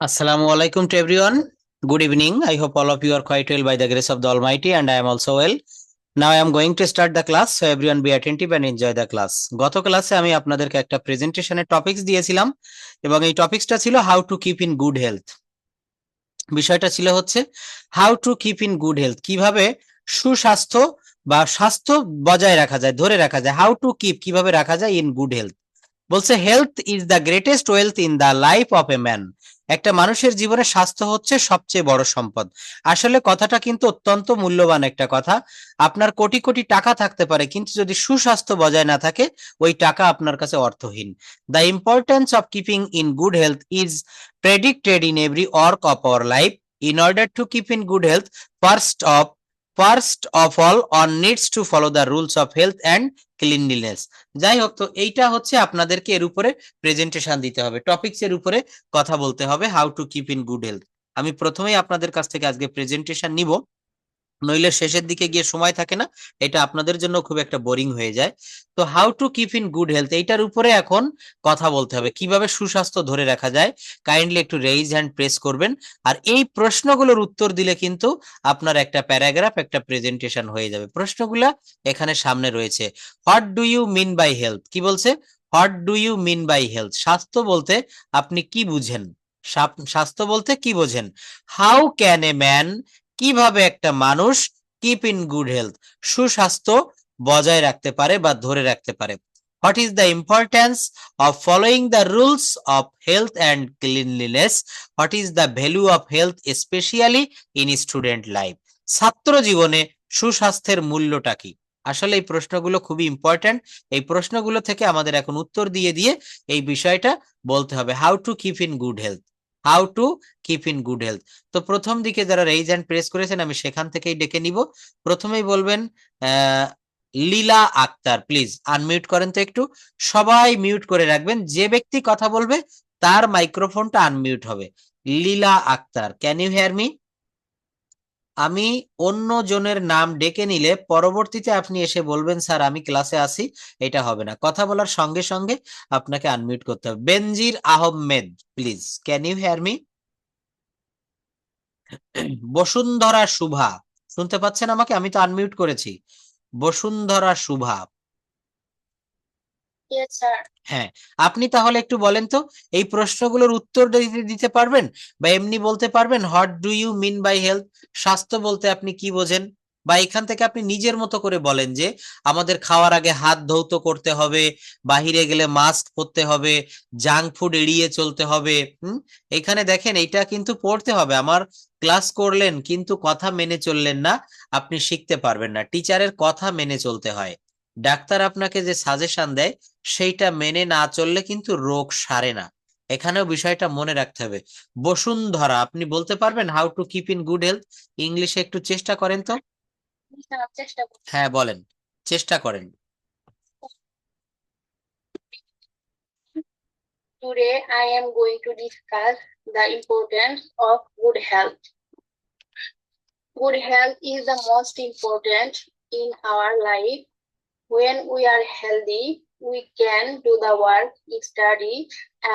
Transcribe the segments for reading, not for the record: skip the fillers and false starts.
Assalamu alaikum to everyone. Good evening. I hope all of you are quite well by the grace of the Almighty, and I am also well. Now I am going to start the class, so everyone be attentive and enjoy the class. গত ক্লাসে আমি আপনাদেরকে একটা প্রেজেন্টেশনের topics দিয়েছিলাম এবং এই টপিকসটা ছিল how to keep in good health. বিষয়টা ছিল হচ্ছে how to keep in good health, কিভাবে সুস্বাস্থ্য বা স্বাস্থ্য বজায় রাখা যায়, ধরে রাখা যায়। হাউ টু কিপ, কিভাবে রাখা যায় ইন গুড হেলথ। বলছে health is the greatest wealth in the life of a man. একটা মানুষের জীবনে স্বাস্থ্য হচ্ছে সবচেয়ে বড় সম্পদ। আসলে কথাটা কিন্তু অত্যন্ত মূল্যবান একটা কথা। আপনার কোটি কোটি টাকা থাকতে পারে, কিন্তু যদি সুস্বাস্থ্য বজায় না থাকে, ওই টাকা আপনার কাছে অর্থহীন। The importance of keeping in good health is predicted in every work of our life. In order to keep in good health, first of all on needs to follow the rules of health and cleanliness. যাই হোক, তো এইটা হচ্ছে আপনাদেরকে এর উপরে presentation দিতে হবে, টপিকস এর উপরে কথা বলতে হবে, how to keep in good health. আমি প্রথমেই আপনাদের কাছ থেকে আজকে প্রেজেন্টেশন নিব, নইলে শেষের দিকে গিয়ে সময় থাকে না, এটা আপনাদের জন্য খুব একটা বোরিং হয়ে যায়। তো how to keep in good health, এইটার উপরে এখন কথা বলতে হবে, কিভাবে সুস্বাস্থ্য ধরে রাখা যায়। কাইন্ডলি একটু রেইজ হ্যান্ড প্রেস করবেন, আর এই প্রশ্নগুলোর উত্তর দিলে কিন্তু আপনার একটা প্যারাগ্রাফ, একটা প্রেজেন্টেশন হয়ে যাবে। প্রশ্নগুলা এখানে সামনে রয়েছে। What do you mean by health, কি বলছে? What do you mean by health, স্বাস্থ্য বলতে আপনি কি বুঝেন? স্বাস্থ্য বলতে কি বোঝেন? হাউ ক্যান এ ম্যান, কিভাবে একটা মানুষ কিপ ইন গুড হেলথ, সুস্বাস্থ্য বজায় রাখতে পারে বা ধরে রাখতে পারে। What is the importance of following the rules of health and cleanliness. What is the value of health specially in student life. ছাত্র জীবনে সুস্বাস্থ্যের মূল্যটা কি? আসলে এই প্রশ্নগুলো খুবই ইম্পর্টেন্ট। এই প্রশ্নগুলো থেকে আমাদের এখন উত্তর দিয়ে দিয়ে এই বিষয়টা বলতে হবে, how to keep in good health, how to keep in good health. তো প্রথম দিকে যারা রেইজ হ্যান্ড প্রেস করেছেন, আমি সেখান থেকেই ডেকে নিব। প্রথমেই বলবেন লীলা আক্তার, প্লিজ আনমিউট করেন তো একটু। সবাই মিউট করে রাখবেন, যে ব্যক্তি কথা বলবে তার মাইক্রোফোনটা আনমিউট হবে। Lila Akter, can you hear me? আমি অন্য জনের নাম ডেকে নিলে পরবর্তীতে আপনি এসে বলবেন স্যার আমি ক্লাসে আছি, এটা হবে না। কথা বলার সঙ্গে সঙ্গে আপনাকে আনমিউট করতে হবে। Benazir Ahmed, please can you hear me? Basundhara Shuva, শুনতে পাচ্ছেন আমাকে? আমি তো আনমিউট করেছি। Bashundhara Shubha, Yes, sir. হ্যাঁ। আপনি তাহলে একটু বলেন তো, এই প্রশ্নগুলোর উত্তর দিতে দিতে পারবেন বা এমনি বলতে পারবেন what do you mean by health, স্বাস্থ্য বলতে আপনি কি বোঝেন? বা এখান থেকে আপনি নিজের মতো করে বলেন যে আমাদের খাওয়ার আগে হাত ধৌত করতে হবে, বাহিরে গেলে মাস্ক পরতে হবে, জাঙ্ক ফুড এড়িয়ে চলতে হবে। এখানে দেখেন এইটা কিন্তু পড়তে হবে। আমার ক্লাস করলেন কিন্তু কথা মেনে চললেন না, আপনি শিখতে পারবেন না। টিচারের কথা মেনে চলতে হয়। ডাক্তার আপনাকে যে সাজেশন দেয় সেইটা মেনে না চললে কিন্তু রোগ সারে না। এখানেও বিষয়টা মনে রাখতে হবে। বসুন্ধরা, আপনি বলতে পারবেন how to keep in good health? ইংলিশে একটু চেষ্টা করেন তো। স্যার, চেষ্টা করছি। হ্যাঁ বলেন, চেষ্টা করেন। Today, I am going to discuss the importance of good health. Good health is the most important in our life. When we are healthy, we can do the work, study,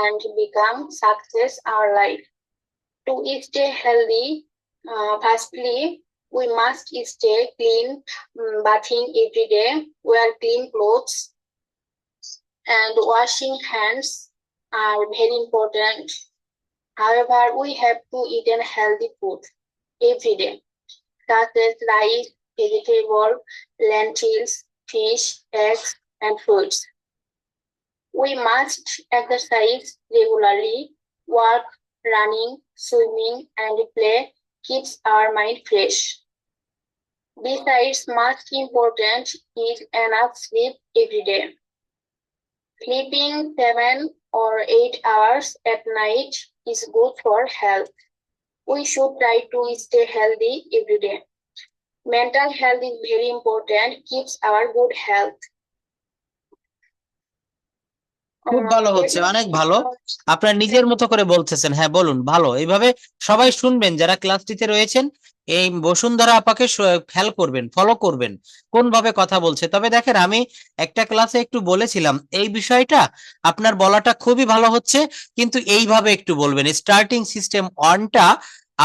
and become success our life. To stay healthy, firstly, we must stay clean, bathing every day, wear clean clothes, and washing hands are very important. However, we have to eat a healthy food every day, such as rice, vegetable, lentils, fish, eggs, and fruits. We must exercise regularly, walk, running, swimming, and play keeps our mind fresh. Besides, most important is enough sleep every day. Sleeping 7 or 8 hours at night is good for health. We should try to stay healthy every day. Mental health is very important, keeps our good health. খুব ভালো হচ্ছে, অনেক ভালো। আপনার নিজের মতো করে বলতেছেন, হ্যাঁ বলুন, ভালো। এইভাবে সবাই শুনবেন, যারা ক্লাসটিতে রয়েছেন এই বসুন্ধরা আপাকে খেয়াল করবেন, ফলো করবেন কোন ভাবে কথা বলছে। তবে দেখেন, আমি একটা ক্লাসে একটু বলেছিলাম এই বিষয়টা আপনার বলাটা খুবই ভালো হচ্ছে, কিন্তু এইভাবে একটু বলবেন। স্টার্টিং সিস্টেম অনটা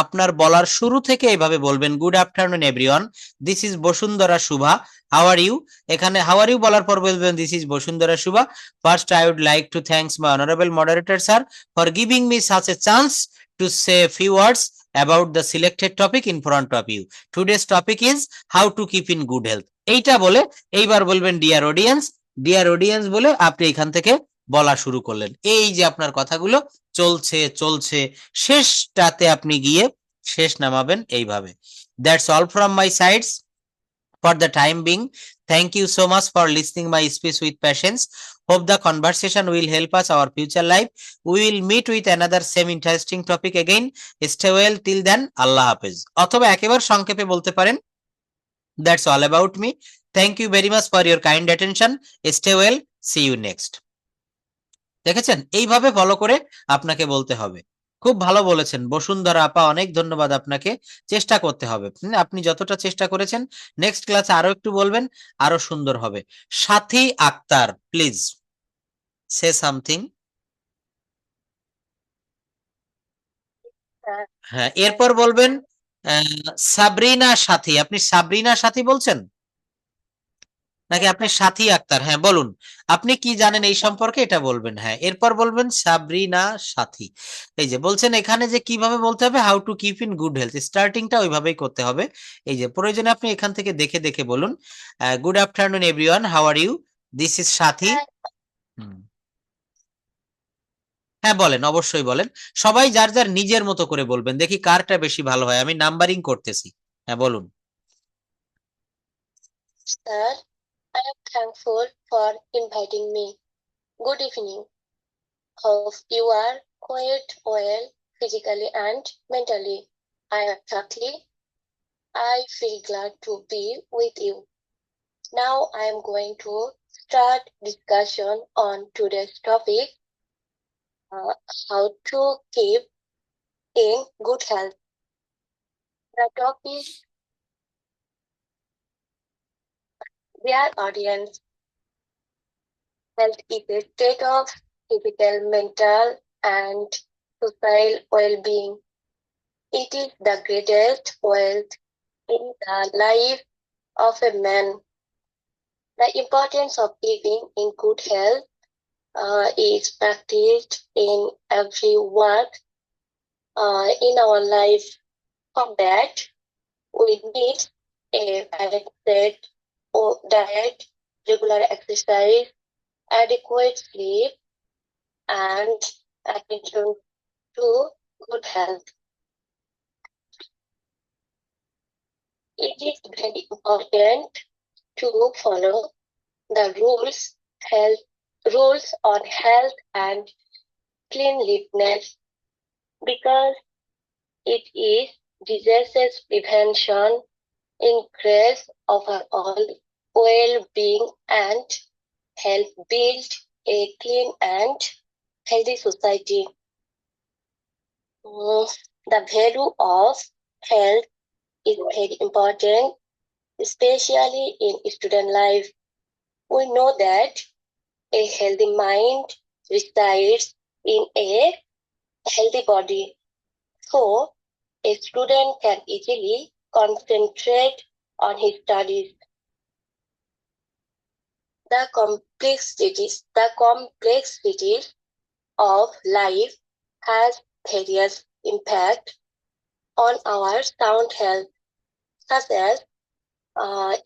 আপনার বলার শুরু থেকে এইভাবে বলবেন, good afternoon everyone, this is Basundhara Shubha, how are you. এখানে হাউ আর ইউ বলার পর বলবেন, this is Basundhara Shubha, first I would like to thanks my honourable moderator sir for giving me such a chance to say a few words about the selected topic in front of you. Today's topic is how to keep in good health. এইটা বলে এইবার বলবেন dear audience, dear audience বলে আপনি এখান থেকে বলা শুরু করলেন। এই যে আপনার কথাগুলো চলছে চলছে, শেষটাতে আপনি গিয়ে শেষ নামাবেন এইভাবে। That's all from my sides for the time being. Thank you so much for listening my speech with patience. Hope the conversation will help us our future life. We will meet with another same interesting topic again. Stay well till then. Allah Hafiz. অথবা একেবারে সংক্ষেপে বলতে পারেন, that's all about me. Thank you very much for your kind attention. Stay well. See you next. দেখেছেন, এইভাবে follow করে আপনাকে বলতে হবে। খুব ভালো বলেছেন বসুন্ধরা আপা, অনেক ধন্যবাদ আপনাকে। চেষ্টা করতে হবে, আপনি যতটা চেষ্টা করেছেন নেক্সট ক্লাসে আরো একটু বলবেন, আরো সুন্দর হবে। সাথী আক্তার, প্লিজ সে সামথিং। হ্যাঁ, এরপর বলবেন সাবরিনা সাথী। আপনি সাবরিনা সাথী বলছেন নাকি আপনি সাথী আক্তার? হ্যাঁ বলুন, আপনি কি জানেন এই সম্পর্কে এটা বলবেন। হ্যাঁ, এরপর বলবেন সাবরিনা সাথী। এই যে বলছেন এখানে যে কিভাবে বলতে হবে, how to keep in good health, স্টার্টিংটা ওইভাবেই করতে হবে। এই যে প্রয়োজনে আপনি এখান থেকে দেখে দেখে বলুন, good afternoon everyone, how are you, this is Sathi. হ্যাঁ বলেন, অবশ্যই বলেন। সবাই যার যার নিজের মতো করে বলবেন, দেখি কারটা বেশি ভালো হয়। আমি নাম্বারিং করতেছি। হ্যাঁ বলুন। Sir, I am thankful for inviting me. Good evening. Hope you are quite well physically and mentally. I am Shakti. I feel glad to be with you. Now I am going to start discussion on today's topic, how to keep in good health. The topic, dear audience, health is a state of physical, mental, and social well-being. It is the greatest wealth in the life of a man. The importance of living in good health is practiced in every work in our life. For that, we need a balanced diet, regular exercise, adequate sleep, and attention to good health. It is very important to follow the rules on health and cleanliness, because it is disease prevention, increase overall well-being, and help build a clean and healthy society. The value of health is very important, especially in student life. We know that a healthy mind resides in a healthy body. So, a student can easily concentrate on his studies. The complexities of life has various impact on our sound health, such as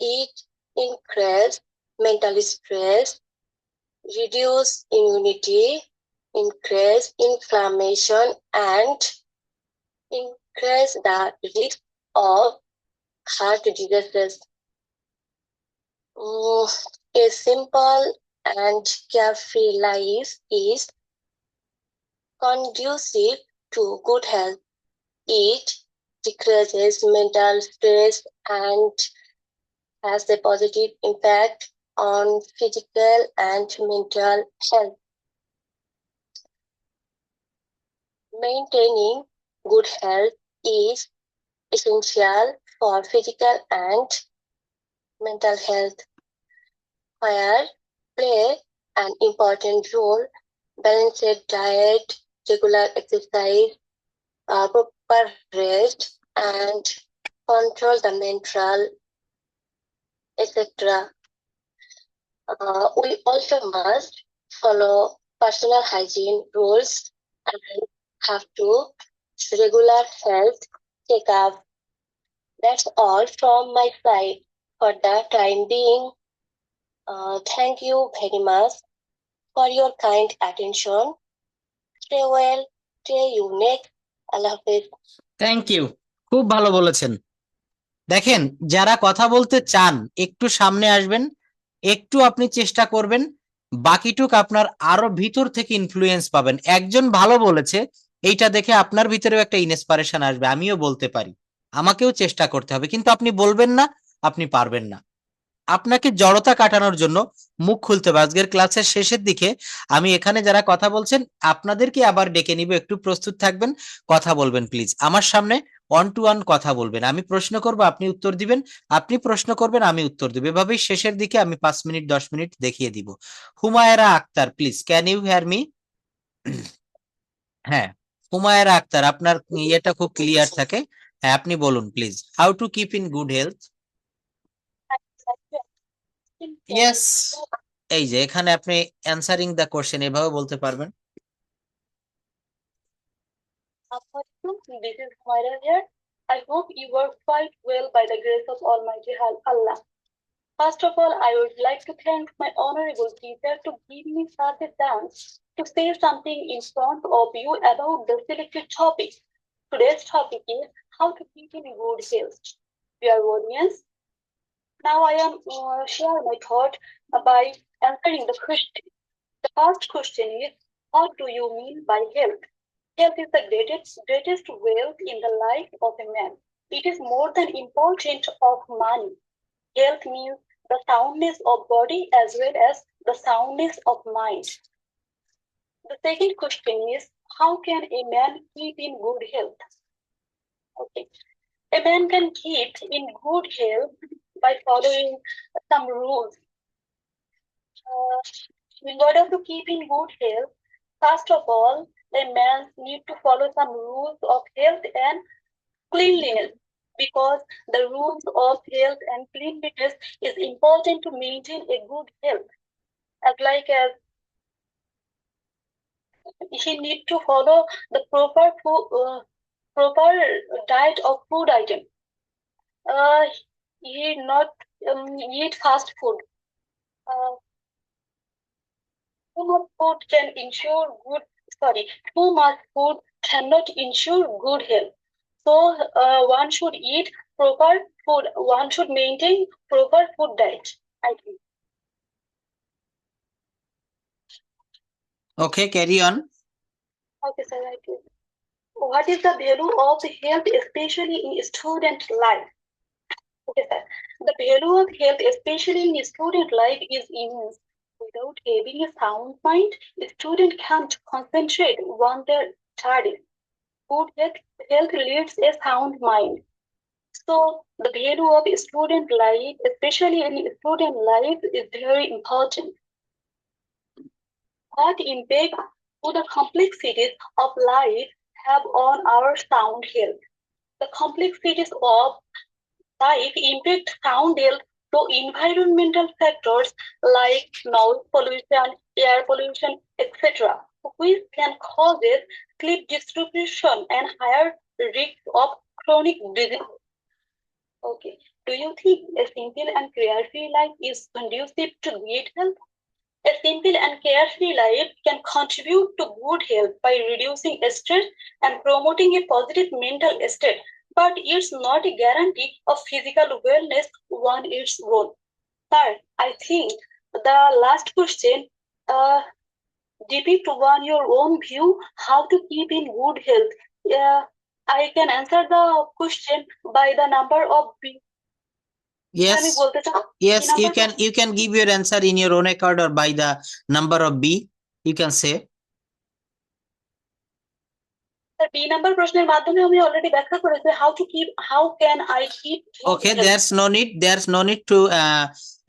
it increase mental stress, reduce immunity, increase inflammation, and increase the risk of heart diseases. A simple and carefree life is conducive to good health. It decreases mental stress and has a positive impact on physical and mental health. Maintaining good health is essential for physical and mental health, where play an important role. Balanced diet, regular exercise, proper rest, and control the mental, etc. We also must follow personal hygiene rules and have to regular health checkup. That's all from my side for the time being. Thank you very much for your kind attention. Stay well, stay unique. Allah Hafiz. Thank you, খুব ভালো বলেছেন। দেখেন, যারা কথা বলতে চান একটু সামনে আসবেন, একটু আপনি চেষ্টা করবেন, বাকিটুক আপনার আরো ভিতর থেকে ইনফ্লুয়েন্স পাবেন। একজন ভালো বলেছে, এইটা দেখে আপনার ভিতরেও একটা ইন্সপিরেশন আসবে, আমিও বলতে পারি, আমাকেও চেষ্টা করতে হবে। কিন্তু আপনি বলবেন না, আপনি পারবেন না। আপনাকে জড়তা কাটানোর জন্য মুখ খুলতে হবে। আজকের ক্লাসের শেষের দিকে আমি এখানে যারা কথা বলছেন আপনাদেরকে আবার ডেকে নিব, একটু প্রস্তুত থাকবেন, কথা বলবেন প্লিজ। আমার সামনে 1 to 1 কথা বলবেন, আমি প্রশ্ন করব, আপনি উত্তর দিবেন, আপনি প্রশ্ন করবেন, আমি উত্তর দিব। এভাবেই শেষের দিকে আমি 5 মিনিট 10 মিনিট দেখিয়ে দিব। Humaira Akter, please can you hear me? হ্যাঁ, হুমায়রা আক্তার, আপনার ইয়েটা খুব ক্লিয়ার থাকে। হ্যাঁ, আপনি বলুন please, how to keep in good health. Yes, এই যে এখানে আপনি অ্যানসারিং দ্য কোশ্চেন এভাবে বলতে পারবেন। This is Humaira here. I hope you are quite well by the grace of Almighty Allah. First of all, I would like to thank my honorable teacher to give me such a chance to say something in front of you about the selected topic. Today's topic is how to keep in good health. Dear audience, now I am share my thought by answering the question. The first question is, what do you mean by health? Health is the greatest wealth in the life of a man. It is more than important of money. Health means the soundness of body as well as the soundness of mind. The second question is, how can a man keep in good health? Okay. A man can keep in good health by following some rules. In order to keep in good health, first of all, a man needs to follow some rules of health and cleanliness, because the rules of health and cleanliness is important to maintain a good health. As he need to follow the proper diet of food item. He not eat fast food. Too much food can ensure good. Too much food cannot ensure good health. So one should eat proper food. One should maintain proper food diet, I think. Okay, carry on. Okay, sir, I think. What is the value of health, especially in student life? Okay, sir. The value of health, especially in student life, is immense. Without having a sound mind, a student can't concentrate on their studies. Good health leads a sound mind. So the value of student life, especially in student life, is very important. What impact do the complexities of life have on our sound health? The complexities of life impact sound health through environmental factors like noise pollution, air pollution, etc., which can cause sleep disruption and higher risk of chronic disease. Okay. Do you think a simple and carefree life is conducive to good health? A simple and carefree life can contribute to good health by reducing stress and promoting a positive mental state, but it's not a guarantee of physical wellness on its own. Third, I think the last question depict on your own view how to keep in good health. I can answer the question by the number of Yes, আমি বলতে চাই yes, number you can give your answer in your own accord or by the number of B. You can say. Sir B number প্রশ্নের মাধ্যমে আমি already ব্যাখ্যা করেছি how can I keep Okay, there's no need to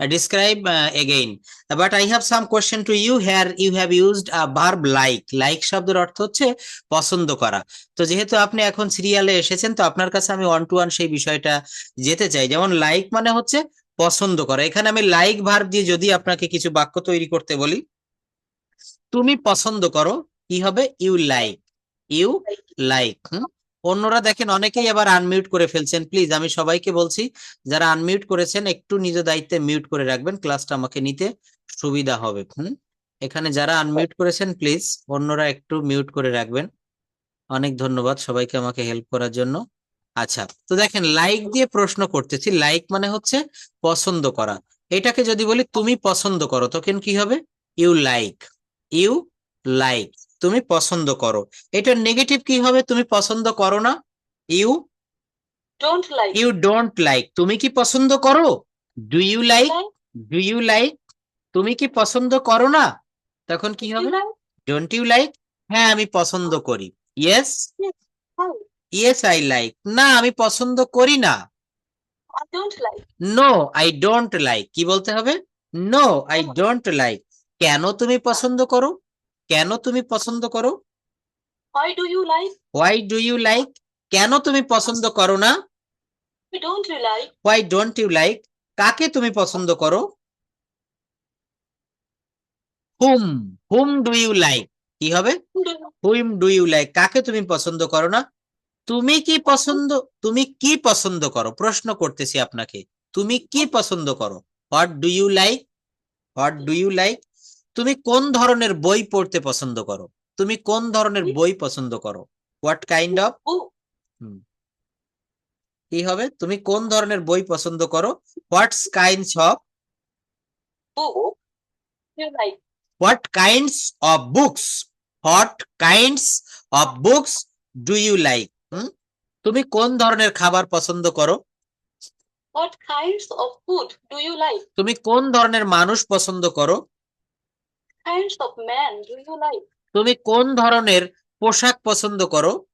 describe again. But I have some question to you here. You have used a verb like শব্দের অর্থ হচ্ছে পছন্দ করা। তো যেহেতু আপনি এখন সিরিয়ালে এসেছেন, তো আপনার কাছে আমি 1 to 1 সেই বিষয়টা যেতে চাই। যেমন লাইক মানে হচ্ছে পছন্দ করা। এখানে আমি লাইক ভার্ব দিয়ে যদি আপনাকে কিছু বাক্য তৈরি করতে বলি, তুমি পছন্দ করো, কি হবে? You like. অন্যরা দেখেন অনেকেই আবার আনমিউট করে ফেলছেন। প্লিজ আমি সবাইকে বলছি, যারা আনমিউট করেছেন একটু নিজ দায়িত্বে মিউট করে রাখবেন, ক্লাসটা আমাকে নিতে সুবিধা হবে। এখানে যারা আনমিউট করেছেন প্লিজ অন্যরা একটু মিউট করে রাখবেন। অনেক ধন্যবাদ সবাইকে আমাকে হেল্প করার জন্য। আচ্ছা, তো দেখেন লাইক দিয়ে প্রশ্ন করতেছি। লাইক মানে হচ্ছে পছন্দ করা। এটাকে যদি বলি তুমি পছন্দ করো, তখন কি হবে? ইউ লাইক, তুমি পছন্দ করো। এটার নেগেটিভ কি হবে? তুমি পছন্দ করো না, ইউ ডোন্ট লাইক। তুমি কি পছন্দ করো? Do you like. তুমি কি পছন্দ করো না, তখন কি হবে? Don't you like. হ্যাঁ আমি পছন্দ করি, ইয়েস আই লাইক। না আমি পছন্দ করি না, নো আই ডোন্ট লাইক। কি বলতে হবে? No I don't like. কেন তুমি পছন্দ করো? কেন তুমি পছন্দ করো? Why do you like? Why do you like. কেন তুমি পছন্দ করো না? Why don't you like? Why don't you like. কাকে তুমি পছন্দ করো? Whom do you like. কি হবে? Whom do you like. কাকে তুমি পছন্দ করো না? তুমি কি পছন্দ করো? প্রশ্ন করতেছি আপনাকে, তুমি কি পছন্দ করো? What do you like. তুমি কোন ধরনের বই পড়তে পছন্দ করো? তুমি কোন ধরনের বই পছন্দ করো? What kind of. কি হবে? তুমি কোন ধরনের বই পছন্দ করো? What's kinds of. What kinds of books. What kinds of books do you like. তুমি কোন ধরনের খাবার পছন্দ করো? What kinds of food do you like? তুমি কোন ধরনের মানুষ পছন্দ করো? Kinds of men do you like? তুমি কোন ধরনের পোশাক পছন্দ করো?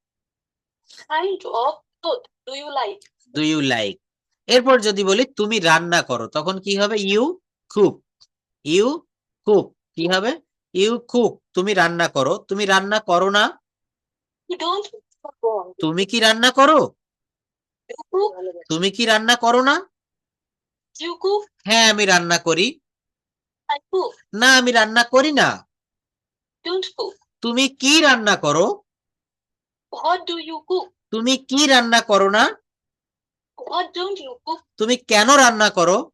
Kind of food do you like? Do you like. এরপর যদি বলি তুমি রান্না করো, তখন কি হবে? You cook. কি হবে? You cook. তুমি রান্না করো। তুমি রান্না করো না, You don't cook. তুমি কি রান্না করো? You cook. তুমি কি রান্না করো না? You cook. হ্যাঁ আমি রান্না করি। I cook. না আমি রান্না করি না। Don't cook. তুমি কি রান্না করো? What do you cook? তুমি কি রান্না করো না? What don't you cook? তুমি কেন রান্না করো?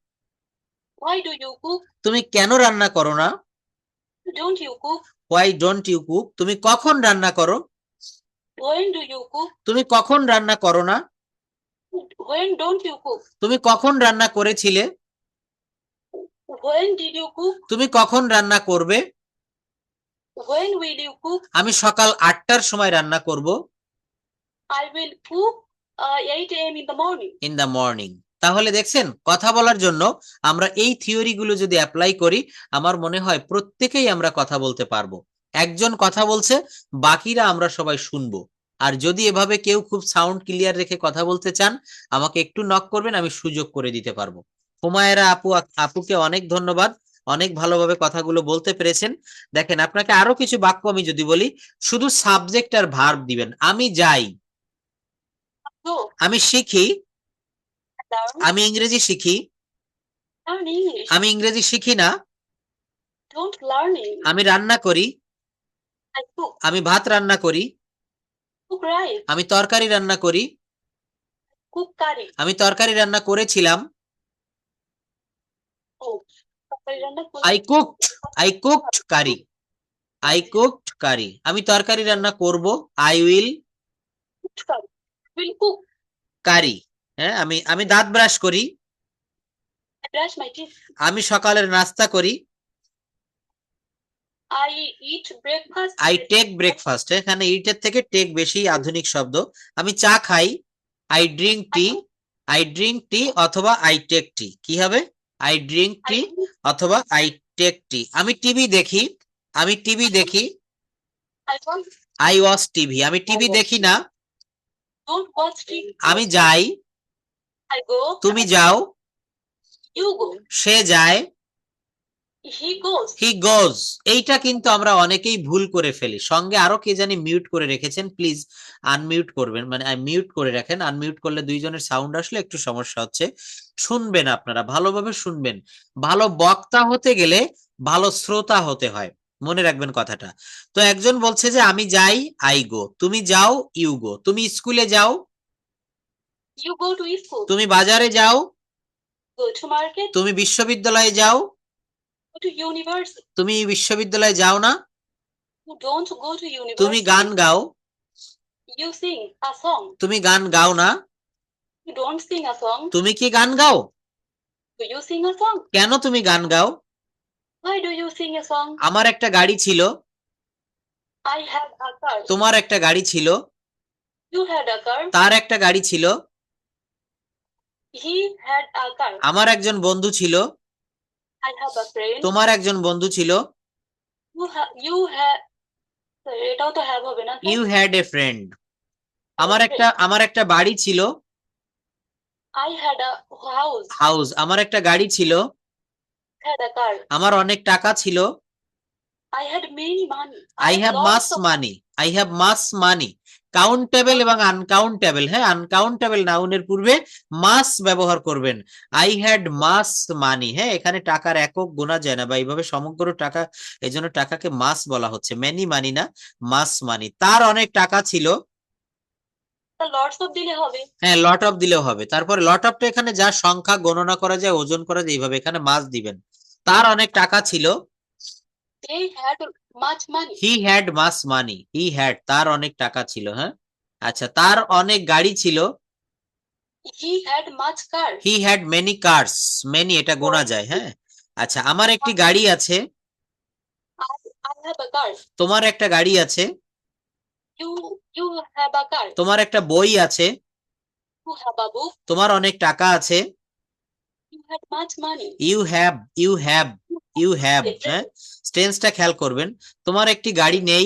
Why do you cook? তুমি কেন রান্না করো না? Don't you cook? Why don't you cook. তুমি কখন রান্না করো? When do you cook? তুমি কখন রান্না করো না? When don't you cook? তুমি কখন রান্না করেছিলে? When did you cook? তুমি কখন রান্না করবে? When will you cook? আমি সকাল 8টার সময় রান্না করব। I will cook 8 a.m. in the morning. In the morning. তাহলে দেখছেন, কথা বলার জন্য আমরা এই থিওরি গুলো যদি অ্যাপ্লাই করি, আমার মনে হয় প্রত্যেকেই আমরা কথা বলতে পারবো। একজন কথা বলছে, বাকিরা আমরা সবাই শুনবো। আর যদি এভাবে কেউ খুব সাউন্ড ক্লিয়ার রেখে কথা বলতে চান, আমাকে একটু নক করবেন, আমি সুযোগ করে দিতে পারবো। হুমায়রা আপুকে অনেক ধন্যবাদ, অনেক ভালোভাবে কথাগুলো বলতে পেরেছেন। দেখেন আপনাকে আরো কিছু বাক্য আমি যদি বলি, শুধু সাবজেক্ট আর ভার্ব দিবেন। আমি যাই, Go. আমি শিখি, Learn. আমি ইংরেজি শিখি, Learn English. আমি ইংরেজি শিখি না, Don't learn English. আমি রান্না করি, I cook. আমি ভাত রান্না করি, Cook rice. আমি তরকারি রান্না করি, Cook curry. আমি তরকারি রান্না করেছিলাম, Oh. তরকারি রান্না করতে- আই কুকড কারি, আমি তরকারি রান্না করব, I will Cooked curry. Will cook. কারি। হ্যাঁ, আমি দাঁত ব্রাশ করি, I brush my teeth. আমি সকালের নাস্তা করি, I eat breakfast. I take breakfast. এখানে ইটের থেকে টেক বেশি আধুনিক শব্দ। আমি চা খাই, আই ড্রিঙ্ক টি অথবা আই টেক টি। কি হবে? আই ড্রিঙ্ক টি অথবা আই টেক টি। আমি টিভি দেখি, I I want. I watch TV, আমি টিভি watch দেখি না। Don't watch TV. আমি যাই, I go. তুমি যাও, You go. সে যায়, He goes. হি গোজ। এইটা কিন্তু আমরা অনেকেই ভুল করে ফেলি। সঙ্গে আরো কে জানি মিউট করে রেখেছেন, প্লিজ আনমিউট করবেন, মানে মিউট করে রাখেন। আনমিউট করলে দুইজনের সাউন্ড আসলে একটু সমস্যা হচ্ছে। শুনবেন, আপনারা ভালোভাবে শুনবেন। ভালো বক্তা হতে গেলে ভালো শ্রোতা হতে হয়, মনে রাখবেন কথাটা। তো একজন বলছে যে আমি যাই, আই গো। তুমি যাও, ইউ গো। তুমি স্কুলে যাও, You go to school. তুমি বাজারে যাও, Go to market. তুমি বিশ্ববিদ্যালয়ে যাও, Go to university. তুমি বিশ্ববিদ্যালয়ে যাও না, You don't go to তুমি university. গান গাও, You sing a song. তুমি গান গাও না, You don't sing a song. তুমি কি গান গাও, Do you sing a song? কেন তুমি গান গাও। Why do you sing a song? আমার একটা গাড়ি ছিল, I have a car. তোমার একটা গাড়ি ছিল, You had a car. তার একটা গাড়ি ছিল, He had a car. আমার একজন বন্ধু ছিল, I have a friend. তোমার একজন বন্ধু ছিল, You have. এটাও তো have হবে না? You had a friend. আমার একটা বাড়ি ছিল, I had a house. House. আমার একটা গাড়ি ছিল, Had a car. আমার অনেক টাকা ছিল, I had many money. I have lots much of money, I have much money. Countable এবং আনকাউন্টেবল, হ্যাঁ, আনকাউন্টেবল নাউনের পূর্বে মাস ব্যবহার করবেন। আই হ্যাড মাস মানি, হ্যাঁ, এখানে টাকার একক গোনা যায় না বা এইভাবে সমগ্র টাকা, এই জন্য টাকাকে মাস বলা হচ্ছে, ম্যানি মানি না, মাস মানি। তার অনেক টাকা ছিল, lots of দিলে হবে। হ্যাঁ, লট অফ দিলেও হবে। তারপরে লট অফটা এখানে যা সংখ্যা গণনা করা যায়, ওজন করা যায়, এইভাবে এখানে মাস দিবেন। তার অনেক টাকা ছিল, They had much money. He had much money, he had, তার অনেক টাকা ছিল, হ্যাঁ। আচ্ছা, তার অনেক গাড়ি ছিল, He had much car. He had many curse, many এটা গোনা যায়, হ্যাঁ। আচ্ছা, আমার একটি গাড়ি আছে, I have a car. তোমার একটা গাড়ি আছে, You have a car. তোমার একটা বই আছে, You have a book. তোমার অনেক টাকা আছে, You had much money. You have, হ্যাঁ। টেন্সটা খেয়াল করবেন। তোমার একটি গাড়ি নেই,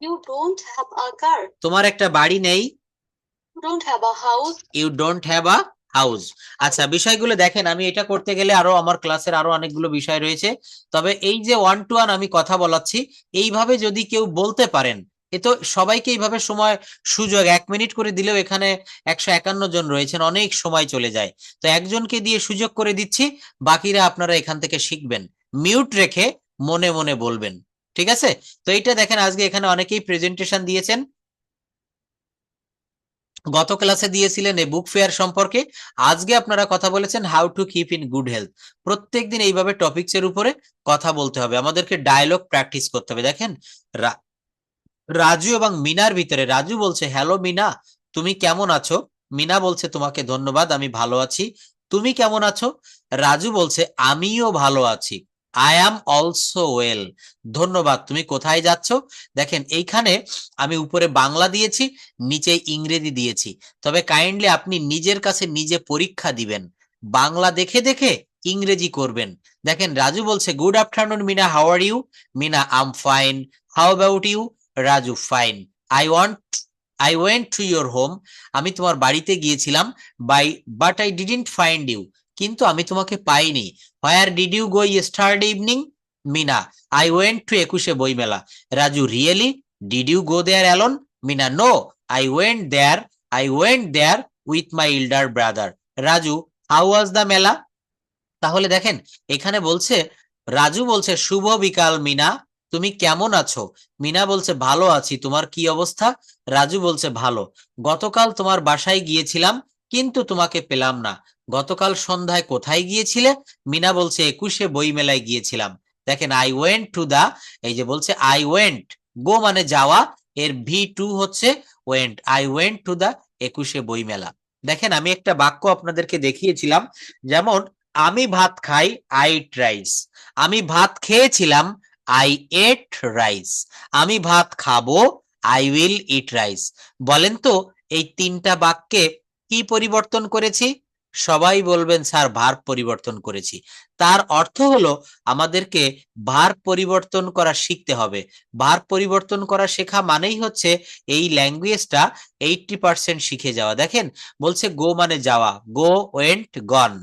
You don't have a car. তোমার একটা বাড়ি নেই, You don't have a house. You don't have a house. আচ্ছা, বিষয়গুলো দেখেন, আমি এটা করতে গেলে আরো আমার ক্লাসের আরো অনেকগুলো বিষয় রয়েছে। তবে এই যে 1 to 1 আমি কথা বলাচ্ছি, এইভাবে যদি কেউ বলতে পারেন, এ তো সবাইকে এইভাবে সময় সুযোগ 1 মিনিট করে দিলেও এখানে 151 জন রয়েছেন, অনেক সময় চলে যায়। তো একজনকে দিয়ে সুযোগ করে দিচ্ছি, বাকিরা আপনারা এখান থেকে শিখবেন। মিউট রেখে মনে মনে বলবেন, ঠিক আছে? তো এইটা দেখেন, আজকে এখানে অনেকেই প্রেজেন্টেশন দিয়েছেন। গত ক্লাসে দিয়েছিলেন এই বুক ফেয়ার সম্পর্কে, আজকে আপনারা কথা বলেছেন how to keep in good health. প্রত্যেকদিন এইভাবে টপিকস এর উপরে কথা বলতে হবে, আমাদেরকে ডায়লগ প্র্যাকটিস করতে হবে। দেখেন, রাজু এবং মিনার ভিতরে, রাজু বলছে হ্যালো মিনা, তুমি কেমন আছো? মিনা বলছে তোমাকে ধন্যবাদ, আমি ভালো আছি। তুমি কেমন আছো? রাজু বলছে আমিও ভালো আছি, আই অ্যাম অলসো ওয়েল। ধন্যবাদ। তুমি কোথায় যাচ্ছ? দেখেন, এইখানে আমি উপরে বাংলা দিয়েছি, নিচে ইংরেজি দিয়েছি। তবে কাইন্ডলি আপনি নিজের কাছে নিজে পরীক্ষা দিবেন, বাংলা দেখে দেখে ইংরেজি করবেন। দেখেন, রাজু বলছে good afternoon Mina, how are you? Mina, I am fine, how about you? Raju, fine. I went to your home, আমি তোমার বাড়িতে গিয়েছিলাম, but I didn't find you, কিন্তু আমি তোমাকে পাইনি। Where did you go yesterday evening? Mina, I went to 21শে Boimela. Raju, really? Did you go there alone? Mina, no, I went there with my elder brother. Raju, how was the মেলা? তাহলে দেখেন, এখানে বলছে, রাজু বলছে শুভ বিকাল মিনা, তুমি কেমন আছো? মিনা বলছে ভালো আছি, তোমার কি অবস্থা? রাজু বলছে ভালো। গতকাল তোমার বাসায় গিয়েছিলাম, কিন্তু তোমাকে পেলাম না। গতকাল সন্ধ্যায় কোথায় গিয়েছিলে? মিনা বলছে 21শে বইমেলায় গিয়েছিলাম। দেখেন, আই ওয়েন্ট টু দা, এই যে বলছে আই ওয়েন্ট, গো মানে যাওয়া, এর V2 হচ্ছে went, I went to the 21শে বইমেলা। দেখেন, আমি একটা বাক্য আপনাদেরকে দেখিয়েছিলাম, যেমন আমি ভাত খাই, আই ইট রাইস। আমি ভাত খেয়েছিলাম, আই এট রাইস। আমি ভাত খাবো, আই উইল ইট রাইস। বলেন তো, এই তিনটা বাক্যে কি পরিবর্তন করেছি? সবাই বলবেন স্যার ভার্ব পরিবর্তন করেছি। তার অর্থ হলো আমাদেরকে ভার্ব পরিবর্তন করা শিখতে হবে। ভার্ব পরিবর্তন করা শেখা মানেই হচ্ছে এই ল্যাঙ্গুয়েজটা 80% শিখে যাওয়া। দেখেন বলছে গো মানে যাওয়া, গো, ওয়েন্ট, গন,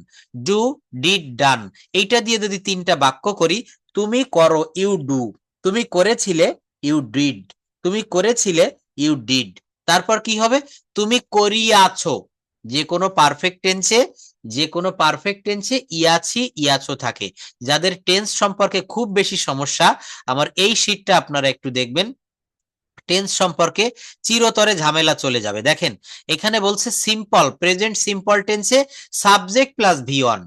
ডু, ডিড, ডান। এইটা দিয়ে যদি 3টা বাক্য করি, তুমি করো, ইউ ডু, তুমি করেছিলে, ইউ ডিড, তুমি করেছিলে, ইউ ডিড। তারপর কি হবে? তুমি করিয়াছো। যে কোনো পারফেক্ট টেন্সে, যে কোনো পারফেক্ট টেন্সে ইয়াছি, ইয়াছো থাকে। যাদের টেন্স সম্পর্কে খুব বেশি সমস্যা, আমার এই শীটটা আপনারা একটু দেখবেন। টেন্স সম্পর্কে চিরতরে ঝামেলা চলে যাবে। দেখেন এখানে বলছে সিম্পল প্রেজেন্ট সিম্পল টেন্সে subject plus V one,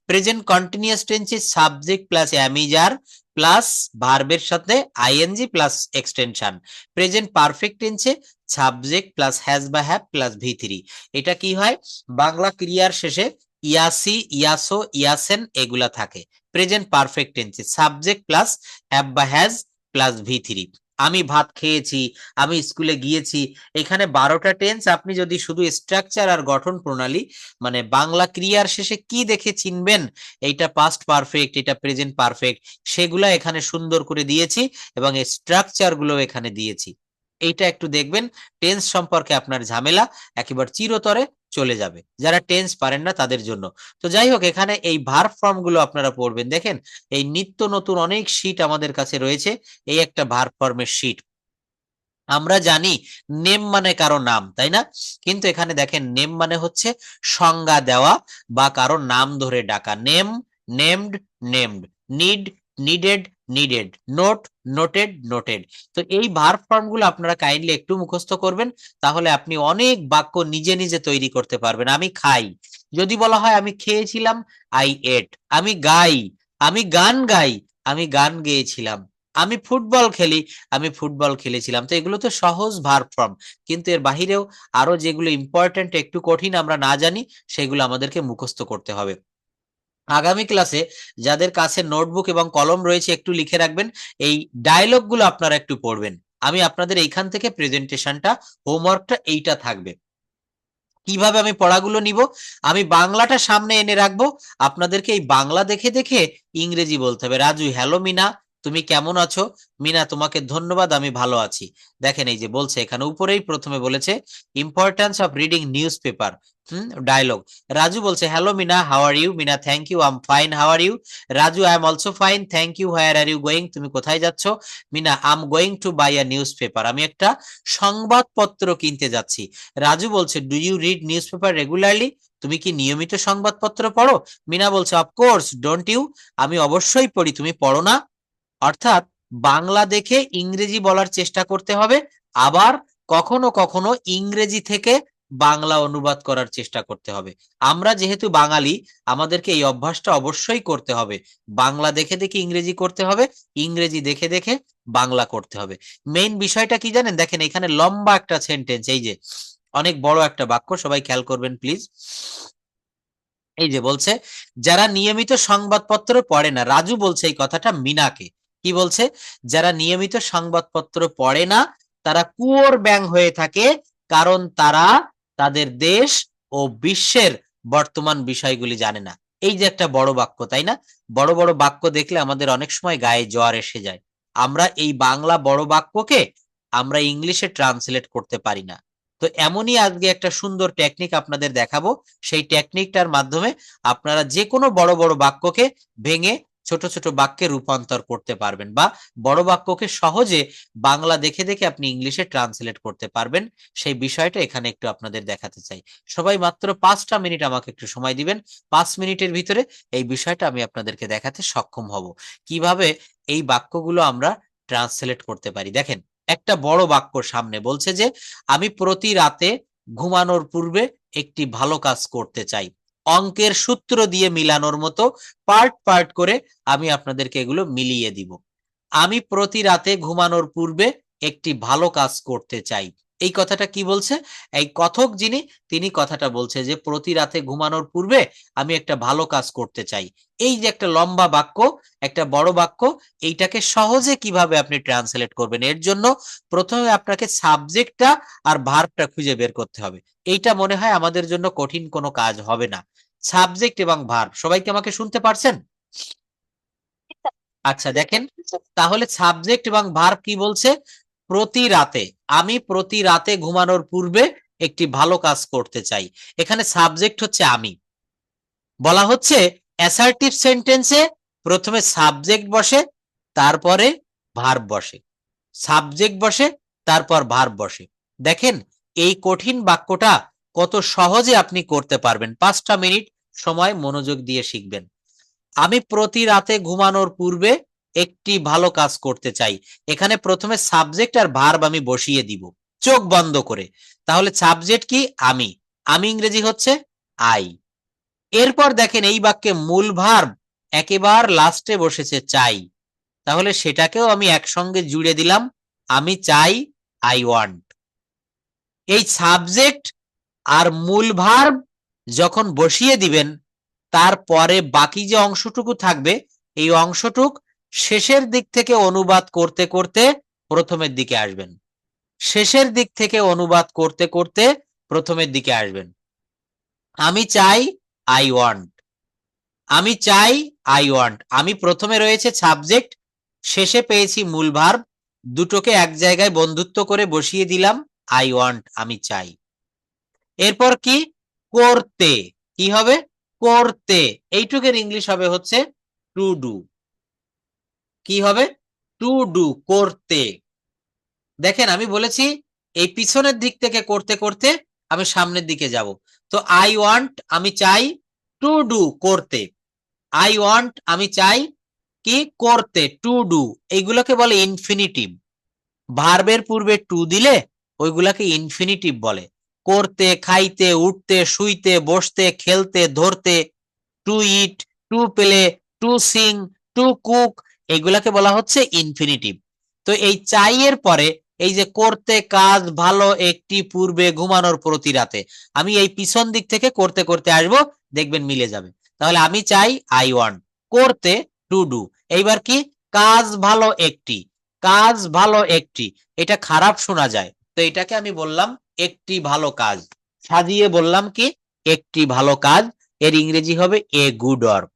present continuous টেন্সে সাবজেক্ট প্লাস অ্যামিজার প্লাস ভার্বের সাথে ING plus extension. Present perfect টেন্সে সাবজেক্ট প্লাস হ্যাজ বা হ্যাভ প্লাস ভি3। এটা কি হয়? বাংলা ক্রিয়ার শেষে ইয়াসি, ইয়াসো, ইয়াসেন এগুলা থাকে। প্রেজেন্ট পারফেক্ট টেন্সে সাবজেক্ট প্লাস হ্যাভ বা হ্যাজ প্লাস ভি3। আমি ভাত খেয়েছি, আমি স্কুলে গিয়েছি। এখানে 12টা টেন্স। আপনি যদি শুধু স্ট্রাকচার আর গঠন প্রণালী মানে বাংলা ক্রিয়ার শেষে কি দেখে চিনবেন এইটা পাস্ট পারফেক্ট, এটা প্রেজেন্ট পারফেক্ট, সেগুলা এখানে সুন্দর করে দিয়েছি এবং স্ট্রাকচার গুলো এখানে দিয়েছি। এইটা একটু দেখবেন, টেন্স সম্পর্কে আপনার ঝামেলা একেবারে চিরতরে চলে যাবে, যারা টেন্স পারেন না তাদের জন্য। তো যাই হোক, এখানে এই ভার্ব ফর্ম গুলো আপনারা পড়বেন। দেখেন এই নিত্য নতুন অনেক শীট আমাদের কাছে রয়েছে। এই একটা ভার্ব ফর্মের শীট। আমরা জানি নেম মানে কারো নাম, তাই না? কিন্তু এখানে দেখেন নেম মানে হচ্ছে সংজ্ঞা দেওয়া বা কারো নাম ধরে ডাকা। Name, named, named, need, needed, needed, note, noted, noted. তো এই ভার্ব ফর্ম গুলো আপনারা কাইন্ডলি একটু মুখস্থ করবেন, তাহলে আপনি অনেক বাক্য নিজে নিজে তৈরি করতে পারবেন। আমি খাই, যদি বলা হয় আমি খেয়েছিলাম, আই এট। আমি গাই, আমি গান গাই, আমি গান গেয়েছিলাম। আমি ফুটবল খেলি, আমি ফুটবল খেলেছিলাম। তো এগুলো তো সহজ ভার্ব ফর্ম, কিন্তু এর বাহিরেও আরো যেগুলো ইম্পর্টেন্ট একটু কঠিন আমরা না জানি, সেগুলো আমাদেরকে মুখস্থ করতে হবে। আগামী ক্লাসে যাদের কাছে নোটবুক এবং কলম রয়েছে একটু লিখে রাখবেন, এই ডায়লগ গুলো আপনারা একটু পড়বেন। আমি আপনাদের এইখান থেকে প্রেজেন্টেশনটা, হোমওয়ার্কটা এইটা থাকবে। কিভাবে আমি পড়াগুলো নিব? আমি বাংলাটা সামনে এনে রাখবো, আপনাদেরকে এই বাংলা দেখে দেখে ইংরেজি বলতে হবে। রাজু, হ্যালো মিনা, তুমি কেমন আছো? মিনা, তোমাকে ধন্যবাদ, আমি ভালো আছি। দেখেন এই যে বলছে এখানে উপরেই প্রথমে বলেছে importance of reading newspaper. Dialogue. Raju বলছে hello Mina, how are you? Mina, thank you, I am fine, how are you? Raju, I am also fine, thank you, where are you going? তুমি কোথায় যাচ্ছ? Mina, I am going to buy a newspaper, আমি একটা সংবাদপত্র কিনতে যাচ্ছি। রাজু বলছে do you read newspaper regularly? তুমি কি নিয়মিত সংবাদপত্র পড়ো? মিনা বলছে অফকোর্স, ডোন্ট ইউ? আমি অবশ্যই পড়ি, তুমি পড়ো না? অর্থাৎ বাংলা দেখে ইংরেজি বলার চেষ্টা করতে হবে, আবার কখনো কখনো ইংরেজি থেকে বাংলা অনুবাদ করার চেষ্টা করতে হবে। আমরা যেহেতু বাঙালি, আমাদেরকে এই অভ্যাসটা অবশ্যই করতে হবে। বাংলা দেখে দেখে ইংরেজি করতে হবে, ইংরেজি দেখে দেখে বাংলা করতে হবে। মেইন বিষয়টা কি জানেন? দেখেন এখানে লম্বা একটা সেন্টেন্স, এই যে অনেক বড় একটা বাক্য, সবাই খেয়াল করবেন প্লিজ। এই যে বলছে যারা নিয়মিত সংবাদপত্র পড়ে না, রাজু বলছে এই কথাটা মিনাকে। কি বলছে? যারা নিয়মিত সংবাদপত্র পড়ে না তারা কুয়োর ব্যাঙ হয়ে থাকে, কারণ তারা তাদের দেশ ও বিশ্বের বর্তমান বিষয়গুলি জানে না। এই যে একটা বড় বাক্য, তাই না? বড় বড় বাক্য দেখলে আমাদের অনেক সময় গায়ে জ্বর এসে যায়। আমরা এই বাংলা বড় বাক্যকে আমরা ইংলিশে ট্রান্সলেট করতে পারি না। তো এমনই আজকে একটা সুন্দর টেকনিক আপনাদের দেখাবো। সেই টেকনিকটার মাধ্যমে আপনারা যে কোনো বড় বড় বাক্যকে ভেঙে ছোট ছোট বাক্যে রূপান্তর করতে পারবেন, বা বড় বাক্যকে সহজে বাংলা দেখে দেখে আপনি ইংলিশে ট্রান্সলেট করতে পারবেন। সেই বিষয়টা এখানে একটু আপনাদের দেখাতে চাই। সবাই মাত্র 5টা মিনিট আমাকে একটু সময় দিবেন। 5 মিনিটের ভিতরে এই বিষয়টা আমি আপনাদেরকে দেখাতে সক্ষম হব, কিভাবে এই বাক্যগুলো আমরা ট্রান্সলেট করতে পারি। দেখেন একটা বড় বাক্য সামনে বলছে যে আমি প্রতি রাতে ঘুমানোর পূর্বে একটি ভালো কাজ করতে চাই। অঙ্কের সূত্র দিয়ে মিলানোর মতো পার্ট পার্ট করে আমি আপনাদেরকে এগুলো মিলিয়ে দিব। আমি প্রতি রাতে ঘুমানোর পূর্বে একটি ভালো কাজ করতে চাই। এই কথাটা কি বলছে? এই কথক যিনি, তিনি কথাটা বলছে যে প্রতি রাতে ঘুমানোর পূর্বে আমি একটা ভালো কাজ করতে চাই। এই যে একটা লম্বা বাক্য, একটা বড় বাক্য, এইটাকে সহজে কিভাবে আপনি ট্রান্সলেট করবেন, এর জন্য প্রথমে আপনাকে সাবজেক্টটা আর ভার্বটা খুঁজে বের করতে হবে। এইটা মনে হয় আমাদের জন্য কঠিন কোনো কাজ হবে না। সাবজেক্ট এবং ভার্ব। সবাই কি আমাকে শুনতে পারছেন? আচ্ছা দেখেন, তাহলে সাবজেক্ট এবং ভার্ব কি বলছে? প্রতি রাতে, আমি প্রতি রাতে ঘুমানোর পূর্বে একটি ভালো কাজ করতে চাই। এখানে সাবজেক্ট হচ্ছে আমি। বলা হচ্ছে অ্যাসার্টিভ সেন্টেন্সে প্রথমে সাবজেক্ট বসে, তারপরে ভার্ব বসে। সাবজেক্ট বসে, তারপর ভার্ব বসে। দেখেন এই কঠিন বাক্যটা কত সহজে আপনি করতে পারবেন। 5টা মিনিট সময় মনোযোগ দিয়ে শিখবেন। আমি প্রতি রাতে ঘুমানোর পূর্বে একটি ভালো কাজ করতে চাই। এখানে প্রথমে সাবজেক্ট আর ভার্ব আমি বসিয়ে দিব চোখ বন্ধ করে। তাহলে সাবজেক্ট কি? আমি। আমি ইংরেজি হচ্ছে আই। এরপর দেখেন এই বাক্যে মূল ভার্ব একেবারে লাস্টে বসেছে চাই। তাহলে সেটাকেও আমি একসঙ্গে জুড়ে দিলাম, আমি চাই, আই ওয়ান্ট। এই সাবজেক্ট আর মূল ভার্ব যখন বসিয়ে দিবেন, তারপরে বাকি যে অংশটুকু থাকবে, এই অংশটুক শেষের দিক থেকে অনুবাদ করতে করতে প্রথমের দিকে আসবেন। শেষের দিক থেকে অনুবাদ করতে করতে প্রথমের দিকে আসবেন। আমি চাই, আই ওয়ান্ট। আমি চাই, আই ওয়ান্ট। আমি প্রথমে রয়েছে সাবজেক্ট, শেষে পেয়েছি মূল ভার্ব, দুটোকে এক জায়গায় বন্ধুত্ব করে বসিয়ে দিলাম, আই ওয়ান্ট, আমি চাই। এরপর কি? করতে। কি হবে? করতে। এইটুকের ইংলিশ হবে হচ্ছে টু ডু। কি হবে? টু ডু, করতে। দেখেন আমি বলেছি এই পিছনের দিক থেকে করতে করতে আমি সামনের দিকে যাব। তো আই ওয়ান্ট, আমি চাই, টু ডু, করতে। আই ওয়ান্ট, আমি চাই, কি? করতে, টু ডু। এইগুলোকে বলে ইনফিনিটিভ। ভার্বের পূর্বে টু দিলে ওইগুলাকে ইনফিনিটিভ বলে। করতে, খাইতে, উঠতে, শুইতে, বসতে, খেলতে, ধরতে, to eat, to play, to sing, to cook, এগুলাকে বলা হচ্ছে ইনফিনিটিভ। তো এই চাই এর পরে এই যে করতে কাজ ভালো একটি পূর্বে ঘুমানোর প্রতি রাতে, আমি এই পিছন দিক থেকে করতে করতে আসবো, দেখবেন মিলে যাবে। তাহলে আমি চাই, আই ওয়ান্ট, করতে, টু ডু। এইবার কি? কাজ ভালো একটি। কাজ ভালো একটি, এটা খারাপ শোনা যায়, তো এটাকে আমি বললাম একটি ভালো কাজ। সাজিয়ে বললাম কি? একটি ভালো কাজ। এর ইংরেজি হবে এ গুড ওয়ার্ক।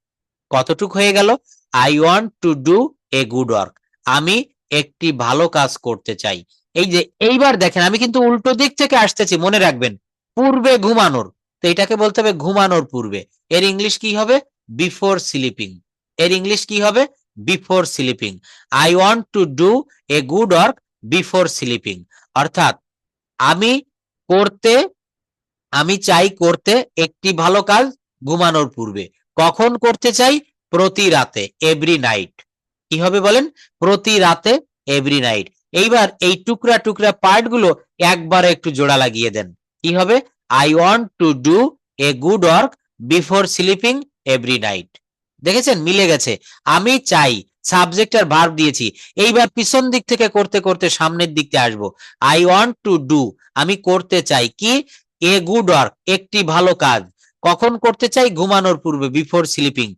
কতটুক হয়ে গেল? I want to do a good work. আমি একটি ভালো কাজ করতে চাই। এই যে এইবার দেখেন আমি কিন্তু উল্টো দিক থেকে আসতেছি, মনে রাখবেন, পূর্বে ঘুমানোর। তো এটাকে বলতে হবে ঘুমানোর পূর্বে। এর ইংলিশ কি হবে? Before sleeping. এর ইংলিশ কি হবে? Before sleeping. I want to do a good work before sleeping. অর্থাৎ আমি করতে, আমি চাই করতে একটি ভালো কাজ ঘুমানোর পূর্বে। কখন করতে চাই? প্রতি রাতে, এভরি নাইট। কি হবে বলেন? প্রতি রাতে, এভরি নাইট। এইবার এই টুকরা টুকরা পার্ট গুলো একবারে একটু জোড়া লাগিয়ে দেন। কি হবে? I want to do a good work before sleeping every night. দেখেছেন মিলে গেছে। আমি চাই, সাবজেক্ট আর ভার্ব দিয়েছি। এইবার পিছন দিক থেকে করতে করতে সামনের দিকে আসবো। আই ওয়ান্ট টু ডু, আমি করতে চাই কি? এ গুড ওয়ার্ক, একটি ভালো কাজ। কখন করতে চাই? ঘুমানোর পূর্বে, বিফোর স্লিপিং।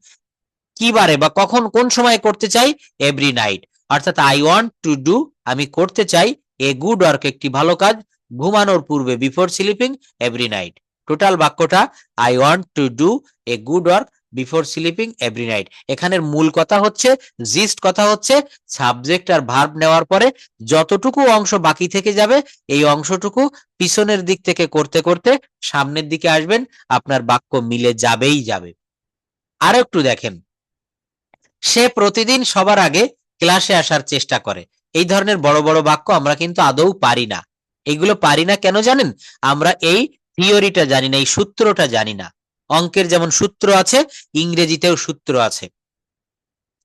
কি বারে বা কখন, কোন সময় করতে চাই? Every night. অর্থাৎ আই ওয়ান্ট টু ডু, আমি করতে চাই, এ গুড ওয়ার্ক, একটি ভালো কাজ, ঘুমানোর পূর্বে, before sleeping every night. Total বাক্যটা I want to do a good work before sleeping every night. এখানের মূল কথা হচ্ছে, জিস্ট কথা হচ্ছে, সাবজেক্ট আর ভার্ব নেওয়ার পরে যতটুকু অংশ বাকি থেকে যাবে, এই অংশটুকু পিছনের দিক থেকে করতে করতে সামনের দিকে আসবেন, আপনার বাক্য মিলে যাবেই যাবে। আরো একটু দেখেন, সে প্রতিদিন সবার আগে ক্লাসে আসার চেষ্টা করে। এই ধরনের বড় বড় বাক্য আমরা কিন্তু আদৌ পারি না। এগুলো পারি না কেন জানেন? আমরা এই থিওরিটা জানি না, এই সূত্রটা জানি না। অঙ্কের যেমন সূত্র আছে, ইংরেজিতেও সূত্র আছে।